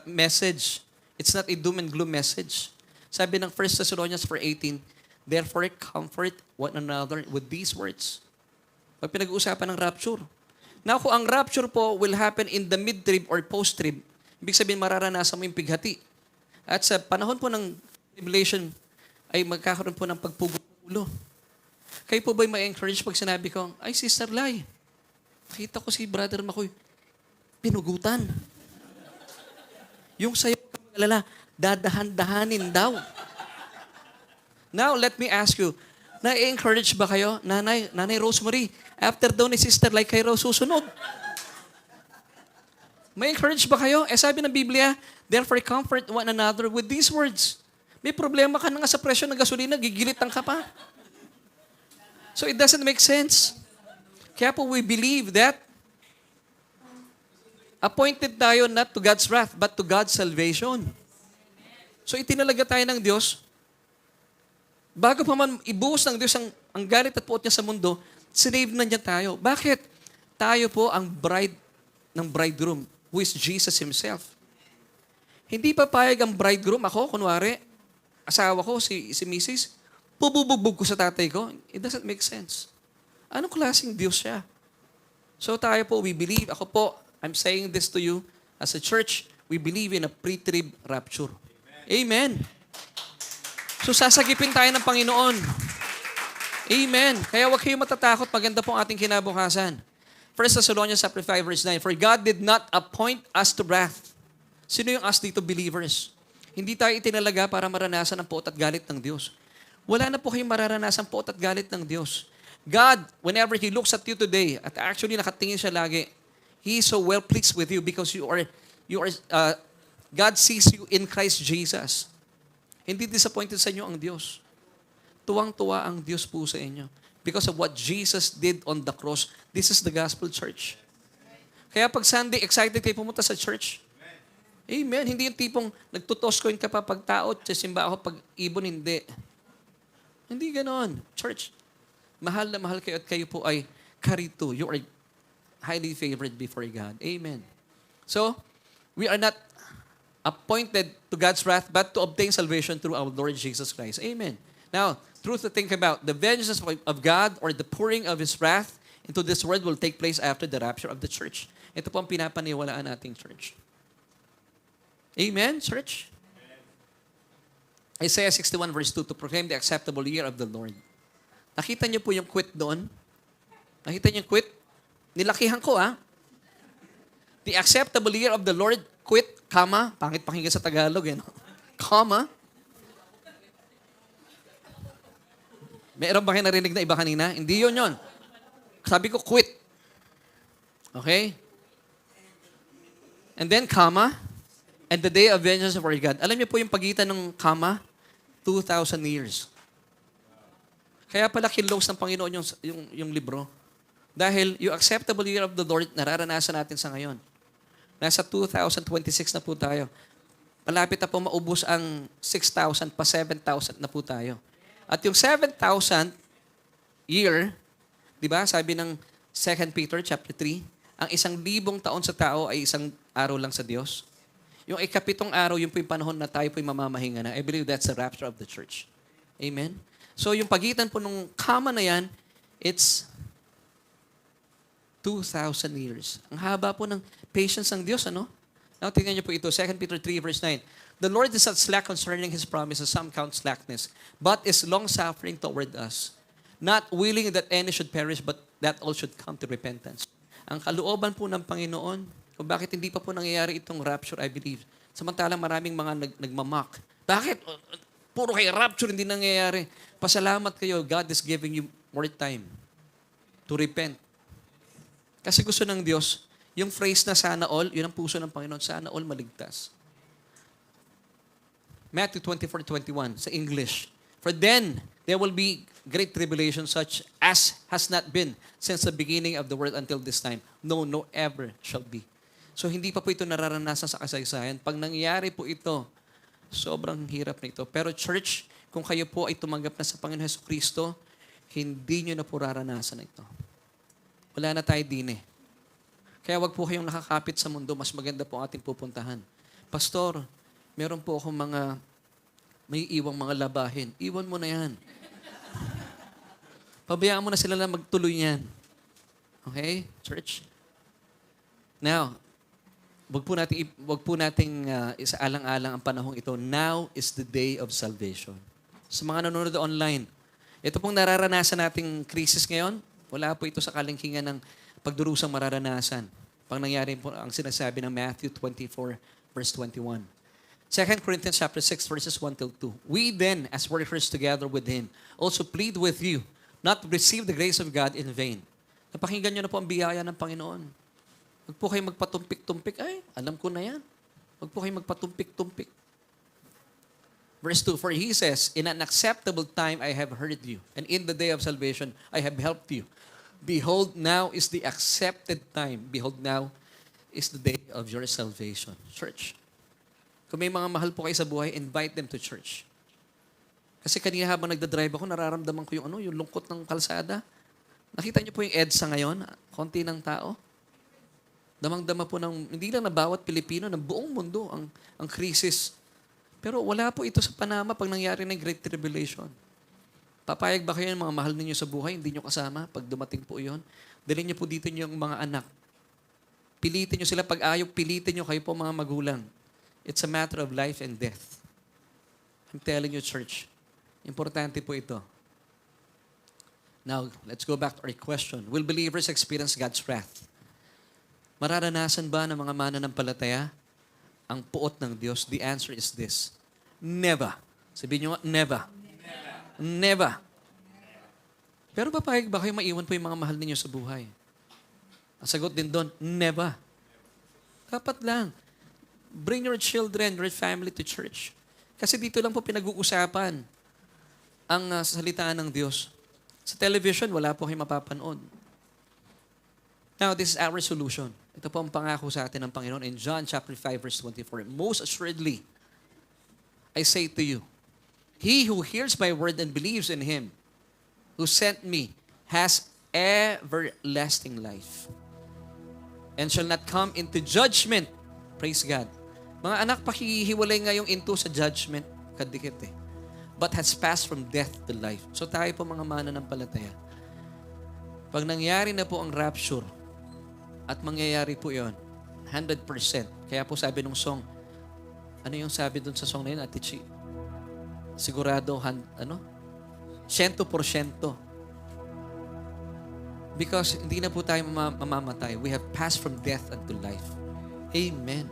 message. It's not a doom and gloom message. Sabi ng 1 Thessalonians 4:18, therefore comfort one another with these words. Pag pinag-uusapan ng rapture. Now, kung ang rapture po will happen in the mid-trib or post-trib, ibig sabihin mararanasan mo yung pighati. At sa panahon po ng tribulation, ay magkakaroon po ng pagpugod ng ulo. Kayo po ba'y ma-encourage pag sinabi ko, ay Sister Lai, nakita ko si Brother Makoy, pinugutan. Yung sa'yo, alala, dadahan-dahanin daw. Now, let me ask you, na-encourage ba kayo? Nanay Rosemary, after daw ni Sister Lai, kayo raw susunod. May encourage ba kayo? Sabi ng Biblia, therefore comfort one another with these words. May problema ka na nga sa presyo ng gasolina, gigilitan ka pa. So it doesn't make sense. Kaya po we believe that appointed tayo not to God's wrath, but to God's salvation. So itinalaga tayo ng Diyos, bago pa man ibuhos ng Diyos ang galit at puot niya sa mundo, sinave na niya tayo. Bakit? Tayo po ang bride ng bridegroom, who is Jesus Himself. Hindi papayag ang bridegroom, ako, kunwari, asawa ko, si Mrs., pububugbog ko sa tatay ko. It doesn't make sense. Anong klaseng Diyos siya? So tayo po, we believe, ako po, I'm saying this to you, as a church, we believe in a pre-trib rapture. Amen. So sasagipin tayo ng Panginoon. Amen. Kaya huwag kayong matatakot, maganda po ang ating kinabukasan. 1 Thessalonians 5 verse 9, for God did not appoint us to wrath. Sino yung us dito, believers? Hindi tayo itinalaga para maranasan ang poot at galit ng Diyos. Wala na po kayong mararanasan poot at galit ng Diyos. God, whenever He looks at you today, at actually nakatingin siya lagi, He is so well pleased with you because God sees you in Christ Jesus. Hindi disappointed sa inyo ang Diyos. Tuwang-tuwa ang Diyos po sa inyo. Because of what Jesus did on the cross. This is the gospel church. Kaya pag Sunday, excited kayo pumunta sa church. Amen. Hindi yung tipong nagtutos coin ka pa pag tao, simba ako pag ibon, hindi. Hindi ganon. Church, mahal na mahal kayo at kayo po ay karito. You are highly favored before God. Amen. So, we are not appointed to God's wrath, but to obtain salvation through our Lord Jesus Christ. Amen. Now, truth to think about, the vengeance of God or the pouring of His wrath into this world will take place after the rapture of the church. Ito po ang pinapaniwalaan nating church. Amen, church? Isaiah 61 verse 2, to proclaim the acceptable year of the Lord. Nakita niyo po yung quit doon? Nakita niyo yung quit? Nilakihan ko, The acceptable year of the Lord, quit, comma, pangit pakinggan sa Tagalog, no? Comma. Meron ba kayo narinig na iba kanina? Hindi yun. Sabi ko, quit. Okay? And then, comma, and the day of vengeance of our God. Alam niyo po yung pagitan ng comma? 2,000 years. Kaya pala kinlose ng Panginoon yung libro. Dahil yung acceptable year of the Lord, nararanasan natin sa ngayon. Nasa 2026 na po tayo. Malapit na po maubos ang 6,000 pa 7,000 na po tayo. At yung 7,000 year, di ba, sabi ng 2 Peter chapter 3, ang 1,000 taon sa tao ay isang araw lang sa Diyos. Yung ikapitong araw, yung po yung panahon na tayo po yung mamamahinga na. I believe that's the rapture of the church. Amen? So yung pagitan po nung comma na yan, it's 2,000 years. Ang haba po ng patience ng Diyos, ano? Now, tingnan niyo po ito, 2 Peter 3 verse 9. The Lord is not slack concerning His promises, some count slackness, but is long-suffering toward us, not willing that any should perish, but that all should come to repentance. Ang kalooban po ng Panginoon, kung bakit hindi pa po nangyayari itong rapture, I believe. Samantalang maraming mga nagmamak. Bakit? Puro kay rapture, hindi nangyayari. Pasalamat kayo, God is giving you more time to repent. Kasi gusto ng Diyos, yung phrase na sana all, yun ang puso ng Panginoon, sana all maligtas. Matthew 24:21 sa English. For then, there will be great tribulation such as has not been since the beginning of the world until this time. No ever shall be. So hindi pa po ito nararanasan sa kasaysayan. Pag nangyari po ito, sobrang hirap na ito. Pero church, kung kayo po ay tumanggap na sa Panginoon Jesucristo, hindi nyo na po raranasan ito. Wala na tayo din eh. Kaya wag po kayong nakakapit sa mundo, mas maganda po ating pupuntahan. Pastor, meron po akong may iwang mga labahin. Iwan mo na yan. Pabayaan mo na sila na magtuloy yan. Okay, church? Now, wag po nating isaalang-alang ang panahong ito. Now is the day of salvation. Sa mga nanonood online, ito pong nararanasan nating krisis ngayon, wala po ito sa kalingkingan ng pagdurusang mararanasan. Pag nangyari po ang sinasabi ng Matthew 24, verse 21. 2 Corinthians chapter 6, verses 1 till 2. We then, as workers together with Him, also plead with you not to receive the grace of God in vain. Napakinggan nyo na po ang biyaya ng Panginoon. Huwag po kayo magpatumpik-tumpik. Ay, alam ko na yan. Huwag po kayo magpatumpik-tumpik. Verse 2, for He says, in an acceptable time I have heard you, and in the day of salvation I have helped you. Behold, now is the accepted time. Behold, now is the day of your salvation. Church, kung may mga mahal po kayo sa buhay, invite them to church. Kasi kanina habang nagdadrive ako, nararamdaman ko yung lungkot ng kalsada. Nakita niyo po yung EDSA ngayon, konti ng tao. Damang-dama po hindi lang na bawat Pilipino, ng buong mundo ang krisis. Pero wala po ito sa Panama pag nangyari ng Great Tribulation. Papayag ba kayo ng mga mahal ninyo sa buhay, hindi nyo kasama pag dumating po iyon? Dalhin niyo po dito yung mga anak. Pilitin nyo sila pag ayaw, pilitin nyo kayo po mga magulang. It's a matter of life and death. I'm telling you, church, importante po ito. Now, let's go back to our question. Will believers experience God's wrath? Mararanasan ba ng mga mananampalataya ang puot ng Diyos? The answer is this. Never. Sabihin nyo nga, never. Never. Pero papayag ba kayo maiwan po yung mga mahal ninyo sa buhay? Ang sagot din doon, never. Dapat lang. Bring your children, your family to church. Kasi dito lang po pinag-uusapan ang salita ng Diyos. Sa television, wala po kayong mapapanood. Now, this is our solution. Ito po ang pangako sa atin ng Panginoon in John chapter 5, verse 24. Most assuredly, I say to you, he who hears my word and believes in Him who sent me has everlasting life and shall not come into judgment. Praise God. Mga anak, pakihiwalay nga yung into sa judgment. Kadikit eh. But has passed from death to life. So tayo po mga mananampalataya. Pag nangyari na po ang rapture, at mangyayari po yon 100%. Kaya po sabi nung song, ano yung sabi dun sa song na yun, Ate Chi? Sigurado, 100%. Because hindi na po tayo mamamatay. We have passed from death unto life. Amen.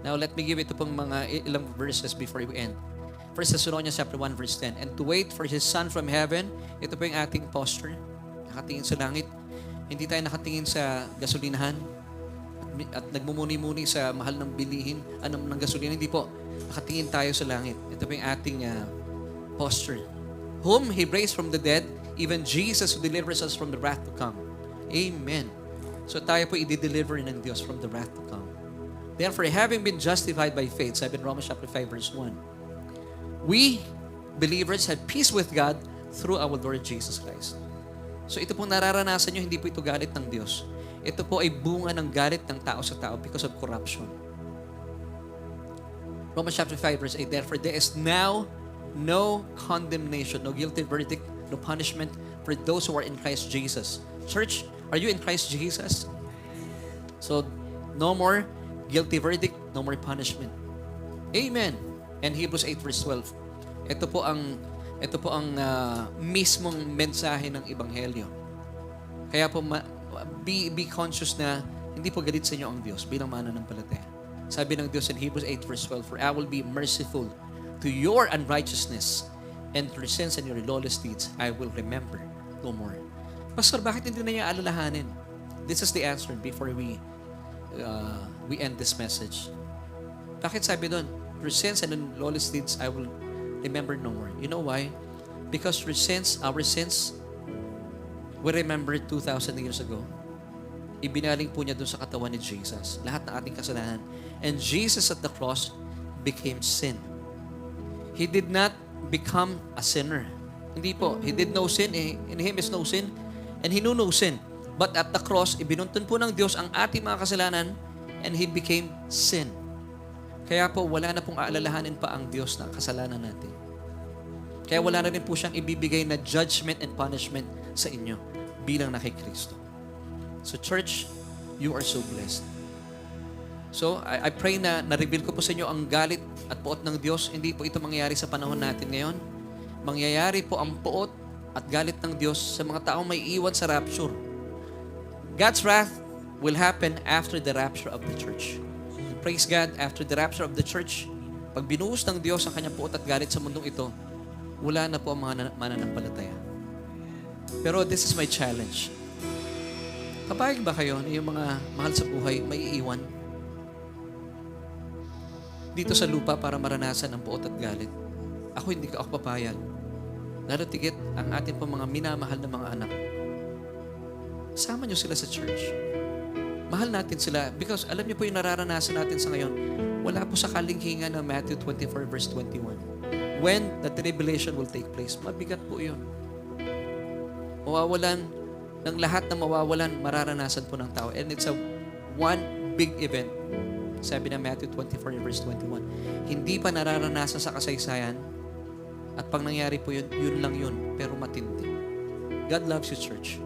Now, let me give ito pong mga ilang verses before we end. 1 Thessalonians chapter 1 verse 10. And to wait for His Son from heaven, ito po yung ating posture. Nakatingin sa langit. Hindi tayo nakatingin sa gasolinahan at nagmumuni-muni sa mahal ng bilihin, ng gasolina. Hindi po. Nakatingin tayo sa langit. Ito po yung ating posture. Whom He raised from the dead, even Jesus who delivers us from the wrath to come. Amen. So tayo po i-deliver ng Diyos from the wrath to come. Therefore, having been justified by faith, sabi in Romans chapter 5 verse 1, we believers have peace with God through our Lord Jesus Christ. So ito pong nararanasan nyo, hindi po ito galit ng Diyos. Ito po ay bunga ng galit ng tao sa tao because of corruption. Romans chapter 5 verse 8, therefore there is now no condemnation, no guilty verdict, no punishment for those who are in Christ Jesus. Church, are you in Christ Jesus? So, no more guilty verdict, no more punishment. Amen. And Hebrews 8 verse 12. Ito po ang mismong mensahe ng Ebanghelyo. Kaya po, be conscious na hindi po galit sa inyo ang Diyos bilang mananampalataya. Sabi ng Diyos in Hebrews 8 verse 12, for I will be merciful to your unrighteousness and to your sins and your lawless deeds, I will remember no more. Pastor, bakit hindi na niya alalahanin? This is the answer before we end this message. Bakit sabi doon, your sins and lawless deeds, I will remember no more. You know why? Because our sins, we remember 2,000 years ago. Ibinaling po niya doon sa katawan ni Jesus. Lahat ng ating kasalanan. And Jesus at the cross became sin. He did not become a sinner. Hindi po. He did no sin. In Him is no sin. And He knew no sin. But at the cross, ibinuntun po ng Diyos ang ating mga kasalanan and He became sin. Kaya po, wala na pong aalalahanin pa ang Diyos na kasalanan natin. Kaya wala na rin po siyang ibibigay na judgment and punishment sa inyo bilang na kay Kristo. So church, you are so blessed. So I pray na na-reveal ko po sa inyo ang galit at puot ng Diyos. Hindi po ito mangyayari sa panahon natin ngayon. Mangyayari po ang puot at galit ng Diyos sa mga taong may iwan sa rapture. God's wrath will happen after the rapture of the church. Praise God, after the rapture of the church, pag binuhos ng Diyos ang kanyang puot at galit sa mundong ito, wala na po ang mga mananampalataya. Pero this is my challenge. Kapayag ba kayo na yung mga mahal sa buhay may iiwan dito sa lupa para maranasan ang puot at galit? Ako hindi ka ako papayag. Lalo tigit ang atin po mga minamahal na mga anak. Sama nyo sila sa church. Mahal natin sila because alam niyo po yung nararanasan natin sa ngayon, wala po sa kalingkingan ng Matthew 24 verse 21. When the tribulation will take place, mabigat po yun. Mawawalan ng lahat na mawawalan, mararanasan po ng tao. And it's a one big event. Sabi ng Matthew 24 verse 21. Hindi pa nararanasan sa kasaysayan at pag nangyari po yun, yun lang yun, pero matindi. God loves you, church.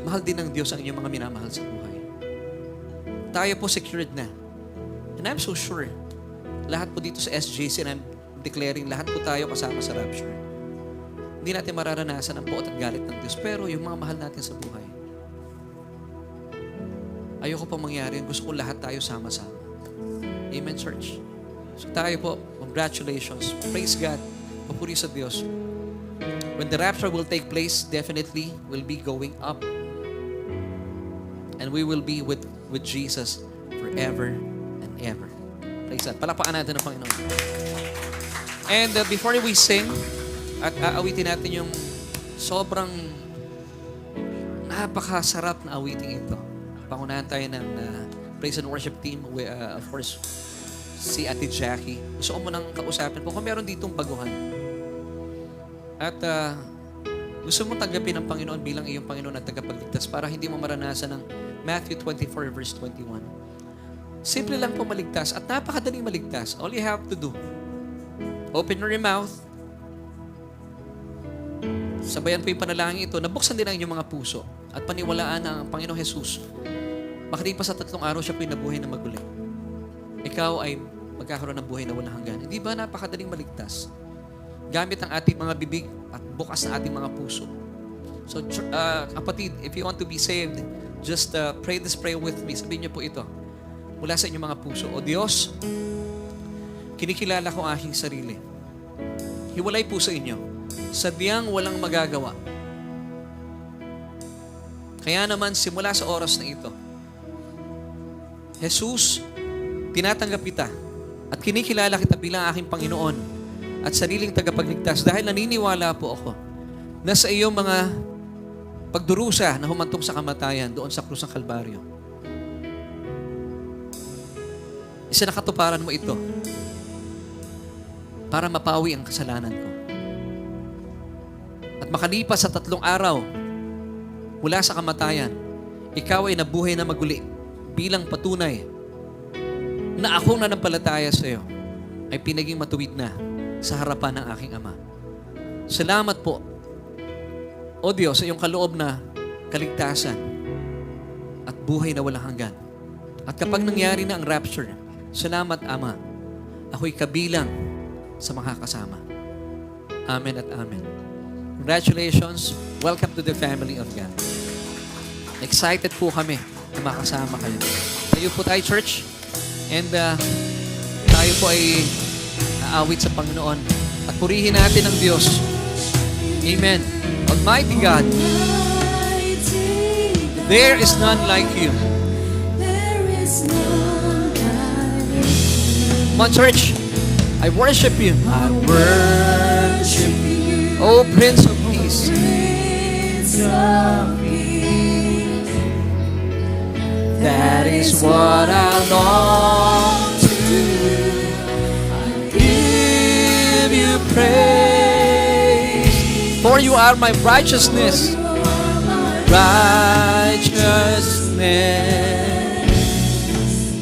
Mahal din ng Diyos ang inyong mga minamahal sa buhay. Tayo po secured na. And I'm so sure, lahat po dito sa SJC, and I'm declaring, lahat po tayo kasama sa rapture. Hindi natin mararanasan ang puot at galit ng Diyos, pero yung mga mahal natin sa buhay, ayoko pa mangyari. Gusto ko lahat tayo sama-sama. Amen, church? So tayo po, congratulations. Praise God. Papuri sa Diyos. When the rapture will take place, definitely we'll be going up. And we will be with Jesus forever and ever. Praise God. Palakpakan natin ang Panginoon. And before we sing, at aawitin natin yung sobrang napakasarap na awiting ito. Pangunahan tayo ng praise and worship team. Of course, si Ate Jackie. Gusto ko munang kausapin po kung meron ditong baguhan. At gusto mong tanggapin ang Panginoon bilang iyong Panginoon at tagapagligtas para hindi mo maranasan ng Matthew 24 verse 21. Simple lang po maligtas at napakadaling maligtas. All you have to do, open your mouth, sabayan po yung panalangin ito, nabuksan din ang inyong mga puso at paniwalaan na ang Panginoong Jesus, makalipas sa 3 araw, siya po yung nabuhay na maguli. Ikaw ay magkakaroon ng buhay na walang hanggan. Hindi ba napakadaling maligtas? Gamit ang ating mga bibig at bukas na ating mga puso. So, kapatid, if you want to be saved, just pray this prayer with me. Sabihin niyo po ito mula sa inyong mga puso. O Diyos, kinikilala ko ang aking sarili. hiwalay po sa inyo. Sadyang walang magagawa. Kaya naman, simula sa oras na ito, Jesus, tinatanggap kita at kinikilala kita bilang aking Panginoon at sariling tagapagligtas dahil naniniwala po ako na sa iyong mga pagdurusa na humantong sa kamatayan doon sa krus ng Kalbaryo, isinakatuparan mo ito para mapawi ang kasalanan ko. At makalipas sa 3 araw mula sa kamatayan, ikaw ay nabuhay na maguli bilang patunay na akong nanampalataya sa iyo ay pinaging matuwid na sa harapan ng aking Ama. Salamat po, O Diyos, sa iyong kaloob na kaligtasan at buhay na walang hanggan. At kapag nangyari na ang rapture, salamat, Ama, ako'y kabilang sa makakasama. Amen at amen. Congratulations. Welcome to the family of God. Excited po kami na makasama kayo. Tayo po tayo, church. And tayo po ay aawit sa Panginoon. At purihin natin ang Diyos. Amen. Almighty God, there is none like you. Come on, church. I worship you. I worship you. Oh, Prince of Peace. That is what I long to do. I give you praise. For you are my righteousness. Righteousness.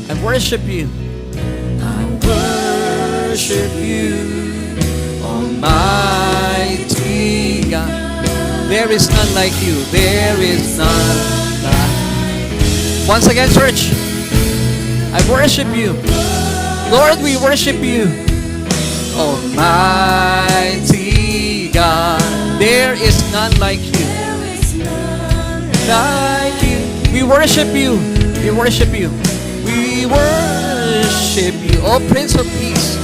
I worship you. I worship you, Almighty God. There is none like you. There is none like you. Once again, church, I worship you. Lord, we worship you, Almighty God. There is none like you. Like you. We worship you. We worship you. We worship you, oh Prince of Peace.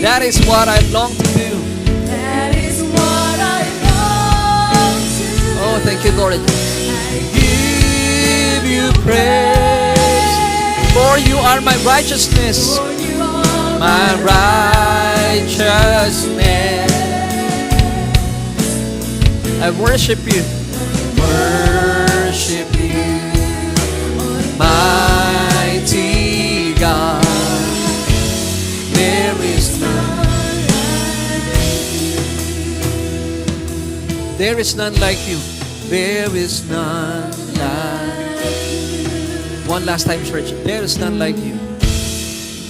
That is what I long to do. That is what I long to do. Oh, thank you, Lord. I give you praise, for you are my righteousness. For you are My righteousness. I worship you. Worship you, mighty God. There is none. There is none like you. There is none like you. One last time, church. There is none like you.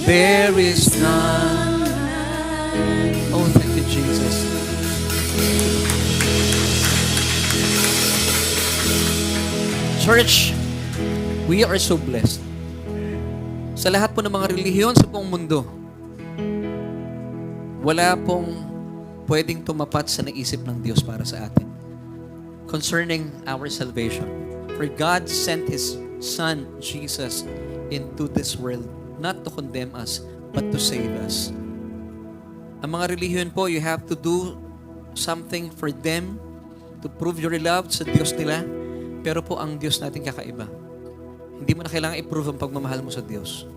There is none. Oh, thank you, Jesus. Church, we are so blessed. Sa lahat po ng mga relihiyon sa buong mundo, wala pong pwedeng tumapat sa naisip ng Diyos para sa atin concerning our salvation. For God sent His Son, Jesus, into this world not to condemn us, but to save us. Ang mga relihiyon po, you have to do something for them to prove your love sa Diyos nila. Pero po ang Diyos natin kakaiba. Hindi mo na kailangan i-prove ang pagmamahal mo sa Diyos.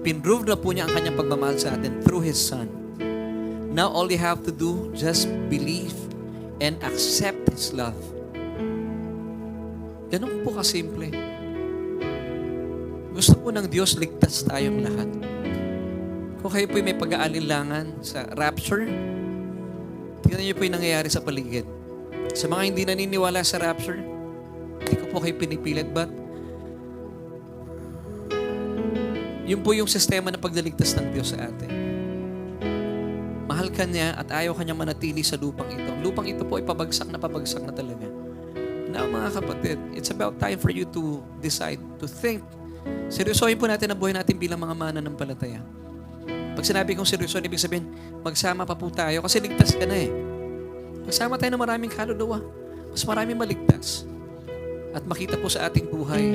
Pinprove na po niya ang kanyang pagmamahal sa atin through His Son. Now all you have to do, just believe and accept His love. Ganun po kasimple. Gusto po ng Diyos ligtas tayong lahat. Kung kayo po may pag-aalinlangan sa rapture, tingnan niyo po yung nangyayari sa paligid. Sa mga hindi naniniwala sa rapture, hindi ko po kayo pinipilit, but yun po yung sistema ng pagdaligtas ng Diyos sa atin. Mahal ka niya at ayaw ka niya manatili sa lupang ito. Ang lupang ito po ay pabagsak na talaga. Now, mga kapatid, it's about time for you to decide, to think. Seryosohin po natin ang buhay natin bilang mga mananampalataya. Pag sinabi kong seryosohin, ibig sabihin, magsama pa po tayo kasi ligtas ka na eh. Magsama tayo ng maraming kaluluwa. Mas maraming maligtas. At makita po sa ating buhay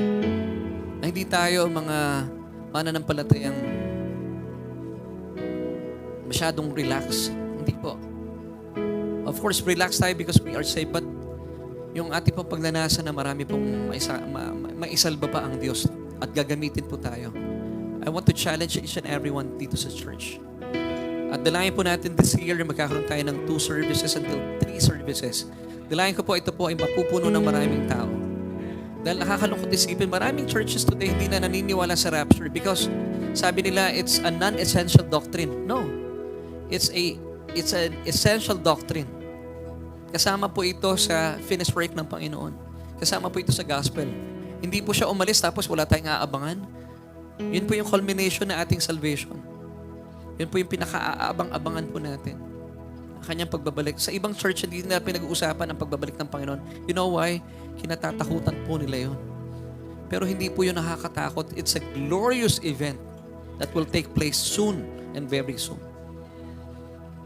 na hindi tayo mga mananampalatayang masyadong relax. Hindi po. Of course, relax tayo because we are saved, but yung ating pong pagnanasa na marami pong maisalba pa ang Diyos at gagamitin po tayo. I want to challenge each and everyone dito sa church. At dalayan po natin this year, magkakaroon tayo ng 2 services until 3 services. Dalayan ko po, ito po ay mapupuno ng maraming tao. Dahil nakakalungkot isipin, maraming churches today hindi na naniniwala sa rapture because sabi nila it's a non-essential doctrine. No. It's an essential doctrine. Kasama po ito sa finished work ng Panginoon. Kasama po ito sa gospel. Hindi po siya umalis tapos wala tayong aabangan. Yun po yung culmination na ating salvation. Yun po yung pinaka-aabang-abangan po natin. Ang kanyang pagbabalik. Sa ibang church, hindi na pinag-uusapan ang pagbabalik ng Panginoon. You know why? Kinatatakutan po nila yun. Pero hindi po yun nakakatakot. It's a glorious event that will take place soon and very soon.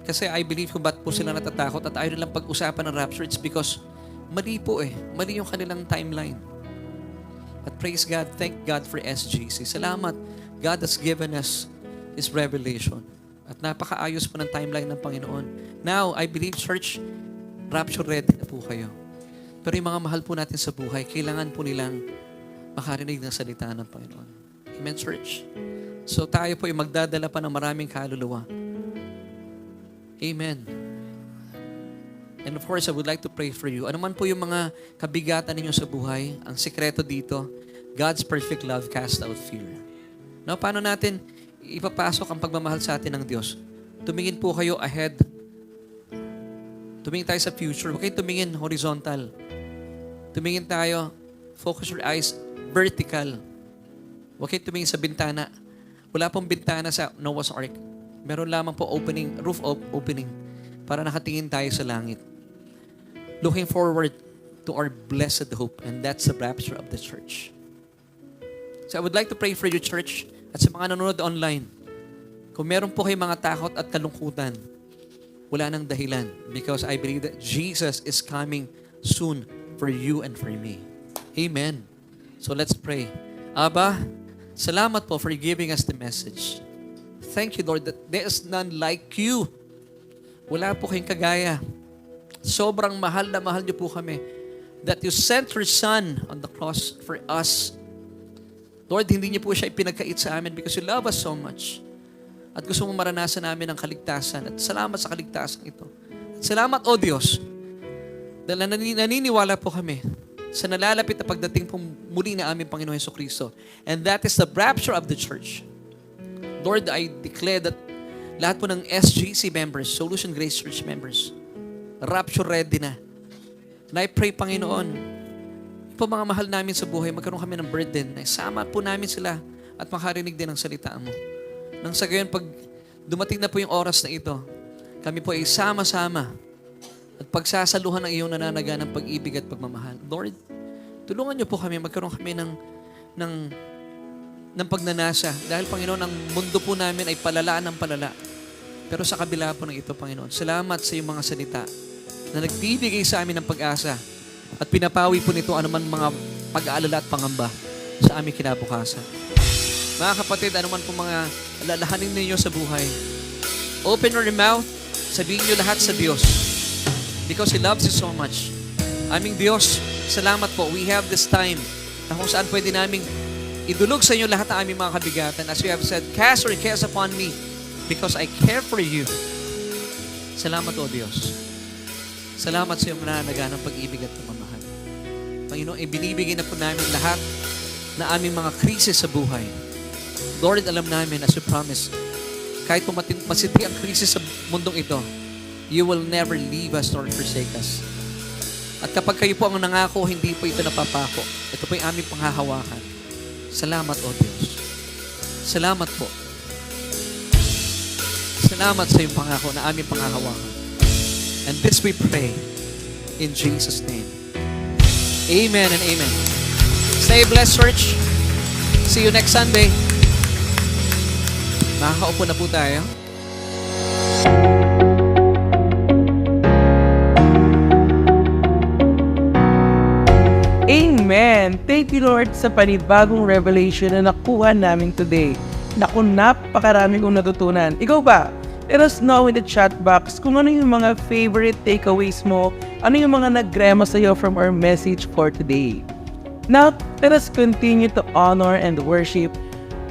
Kasi I believe kung ba't po sila natatakot at ayaw nilang pag-usapan ng rapture, it's because mali po eh. Mali yung kanilang timeline. But praise God, thank God for SGC. Salamat. God has given us His revelation. At napakaayos po ng timeline ng Panginoon. Now, I believe, church, rapture ready na po kayo. Pero yung mga mahal po natin sa buhay, kailangan po nilang makarinig ng salita ng Panginoon. Amen, church? So tayo po ay magdadala pa ng maraming kaluluwa. Amen. And of course, I would like to pray for you. Ano man po yung mga kabigatan ninyo sa buhay, ang sikreto dito, God's perfect love cast out fear. Now, paano natin ipapasok ang pagmamahal sa atin ng Diyos? Tumingin po kayo ahead. Tumingin tayo sa future. Huwag kayong tumingin horizontal. Tumingin tayo, focus your eyes vertical. Huwag kayong tumingin sa bintana. Wala pong bintana sa Noah's Ark. Meron lamang po opening, roof opening para nakatingin tayo sa langit. Looking forward to our blessed hope, and that's the rapture of the church. So I would like to pray for you, church, at sa mga nanonood online. Kung meron po kayong mga takot at kalungkutan, wala nang dahilan because I believe that Jesus is coming soon for you and for me. Amen. So let's pray. Abba, salamat po for giving us the message. Thank you, Lord, that there is none like you. Wala po kayong kagaya. Sobrang mahal na mahal niyo po kami. That you sent your Son on the cross for us. Lord, hindi niyo po siya ipinagkait sa amin because you love us so much. At gusto mo maranasan namin ang kaligtasan. At salamat sa kaligtasan ito. At salamat, O Diyos, dahil naniniwala po kami sa nalalapit na pagdating pong muli na aming Panginoon Jesucristo. And that is the rapture of the church. Lord, I declare that lahat po ng SGC members, Solution Grace Church members, rapture ready na. And I pray, Panginoon, po mga mahal namin sa buhay, magkaroon kami ng burden na isama po namin sila at makarinig din ang salita mo. Nang sa gayon, pag dumating na po yung oras na ito, kami po ay sama-sama at pagsasaluhan ng iyong nananaga ng pag-ibig at pagmamahal. Lord, tulungan niyo po kami, magkaroon kami ng pagnanasa. Dahil, Panginoon, ang mundo po namin ay palala ng palala. Pero sa kabila po ng ito, Panginoon, salamat sa iyong mga salita na nagbibigay sa amin ng pag-asa at pinapawi po nito anuman mga pag-aalala at pangamba sa aming kinabukasan. Mga kapatid, anuman po mga alalahanin ninyo sa buhay, open your mouth, sabihin niyo lahat sa Diyos because He loves you so much. Aming Diyos, salamat po. We have this time na kung saan pwede naming idulog sa inyo lahat ng aming mga kabigatan. As you have said, cast your cares upon me because I care for you. Salamat, O Diyos. Salamat sa iyong nananaga ng pag-ibig at pagmamahal. Panginoon, ibinibigay na po namin lahat na aming mga krisis sa buhay. Lord, alam namin, as you promise, kahit masindi ang krisis sa mundong ito, you will never leave us nor forsake us. At kapag kayo po ang nangako, hindi po ito napapako. Ito po yung aming panghahawakan. Salamat, O Diyos. Salamat po. Salamat sa iyong pangako na aming panghahawakan. And this we pray in Jesus' name. Amen and amen. Stay blessed, church. See you next Sunday. Makakaupo na po tayo. Amen! Thank you, Lord, sa panibagong revelation na nakuha namin today. Naku, napakarami kong natutunan. Ikaw ba? let us know in the chat box kung ano yung mga favorite takeaways mo, ano yung mga nagrema sa'yo from our message for today. Now, let us continue to honor and worship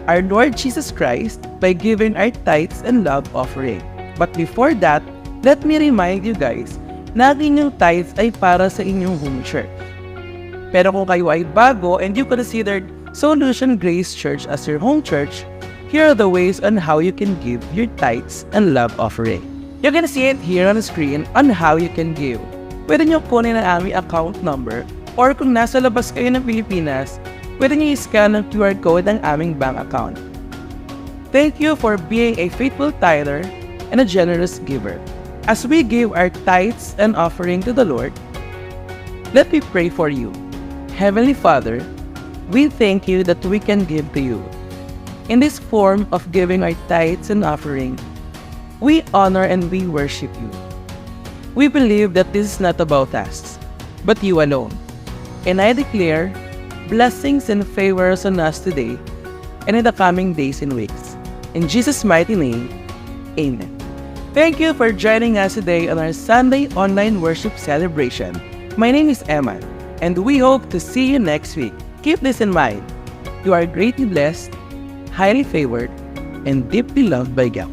our Lord Jesus Christ by giving our tithes and love offering. But before that, let me remind you guys na ang inyong tithes ay para sa inyong home church. Pero kung kayo ay bago and you considered Solution Grace Church as your home church, here are the ways on how you can give your tithes and love offering. You can see it here on the screen on how you can give. Pwede nyo kunin ang aming account number, or kung nasa labas kayo ng Pilipinas, pwede nyo i-scan ang QR code ng aming bank account. Thank you for being a faithful tither and a generous giver. As we give our tithes and offering to the Lord, let me pray for you. Heavenly Father, we thank you that we can give to you. In this form of giving our tithes and offering, we honor and we worship you. We believe that this is not about us, but you alone. And I declare blessings and favors on us today and in the coming days and weeks. In Jesus' mighty name, amen. Thank you for joining us today on our Sunday online worship celebration. My name is Emma, and we hope to see you next week. Keep this in mind. You are greatly blessed, highly favored, and deeply loved by God.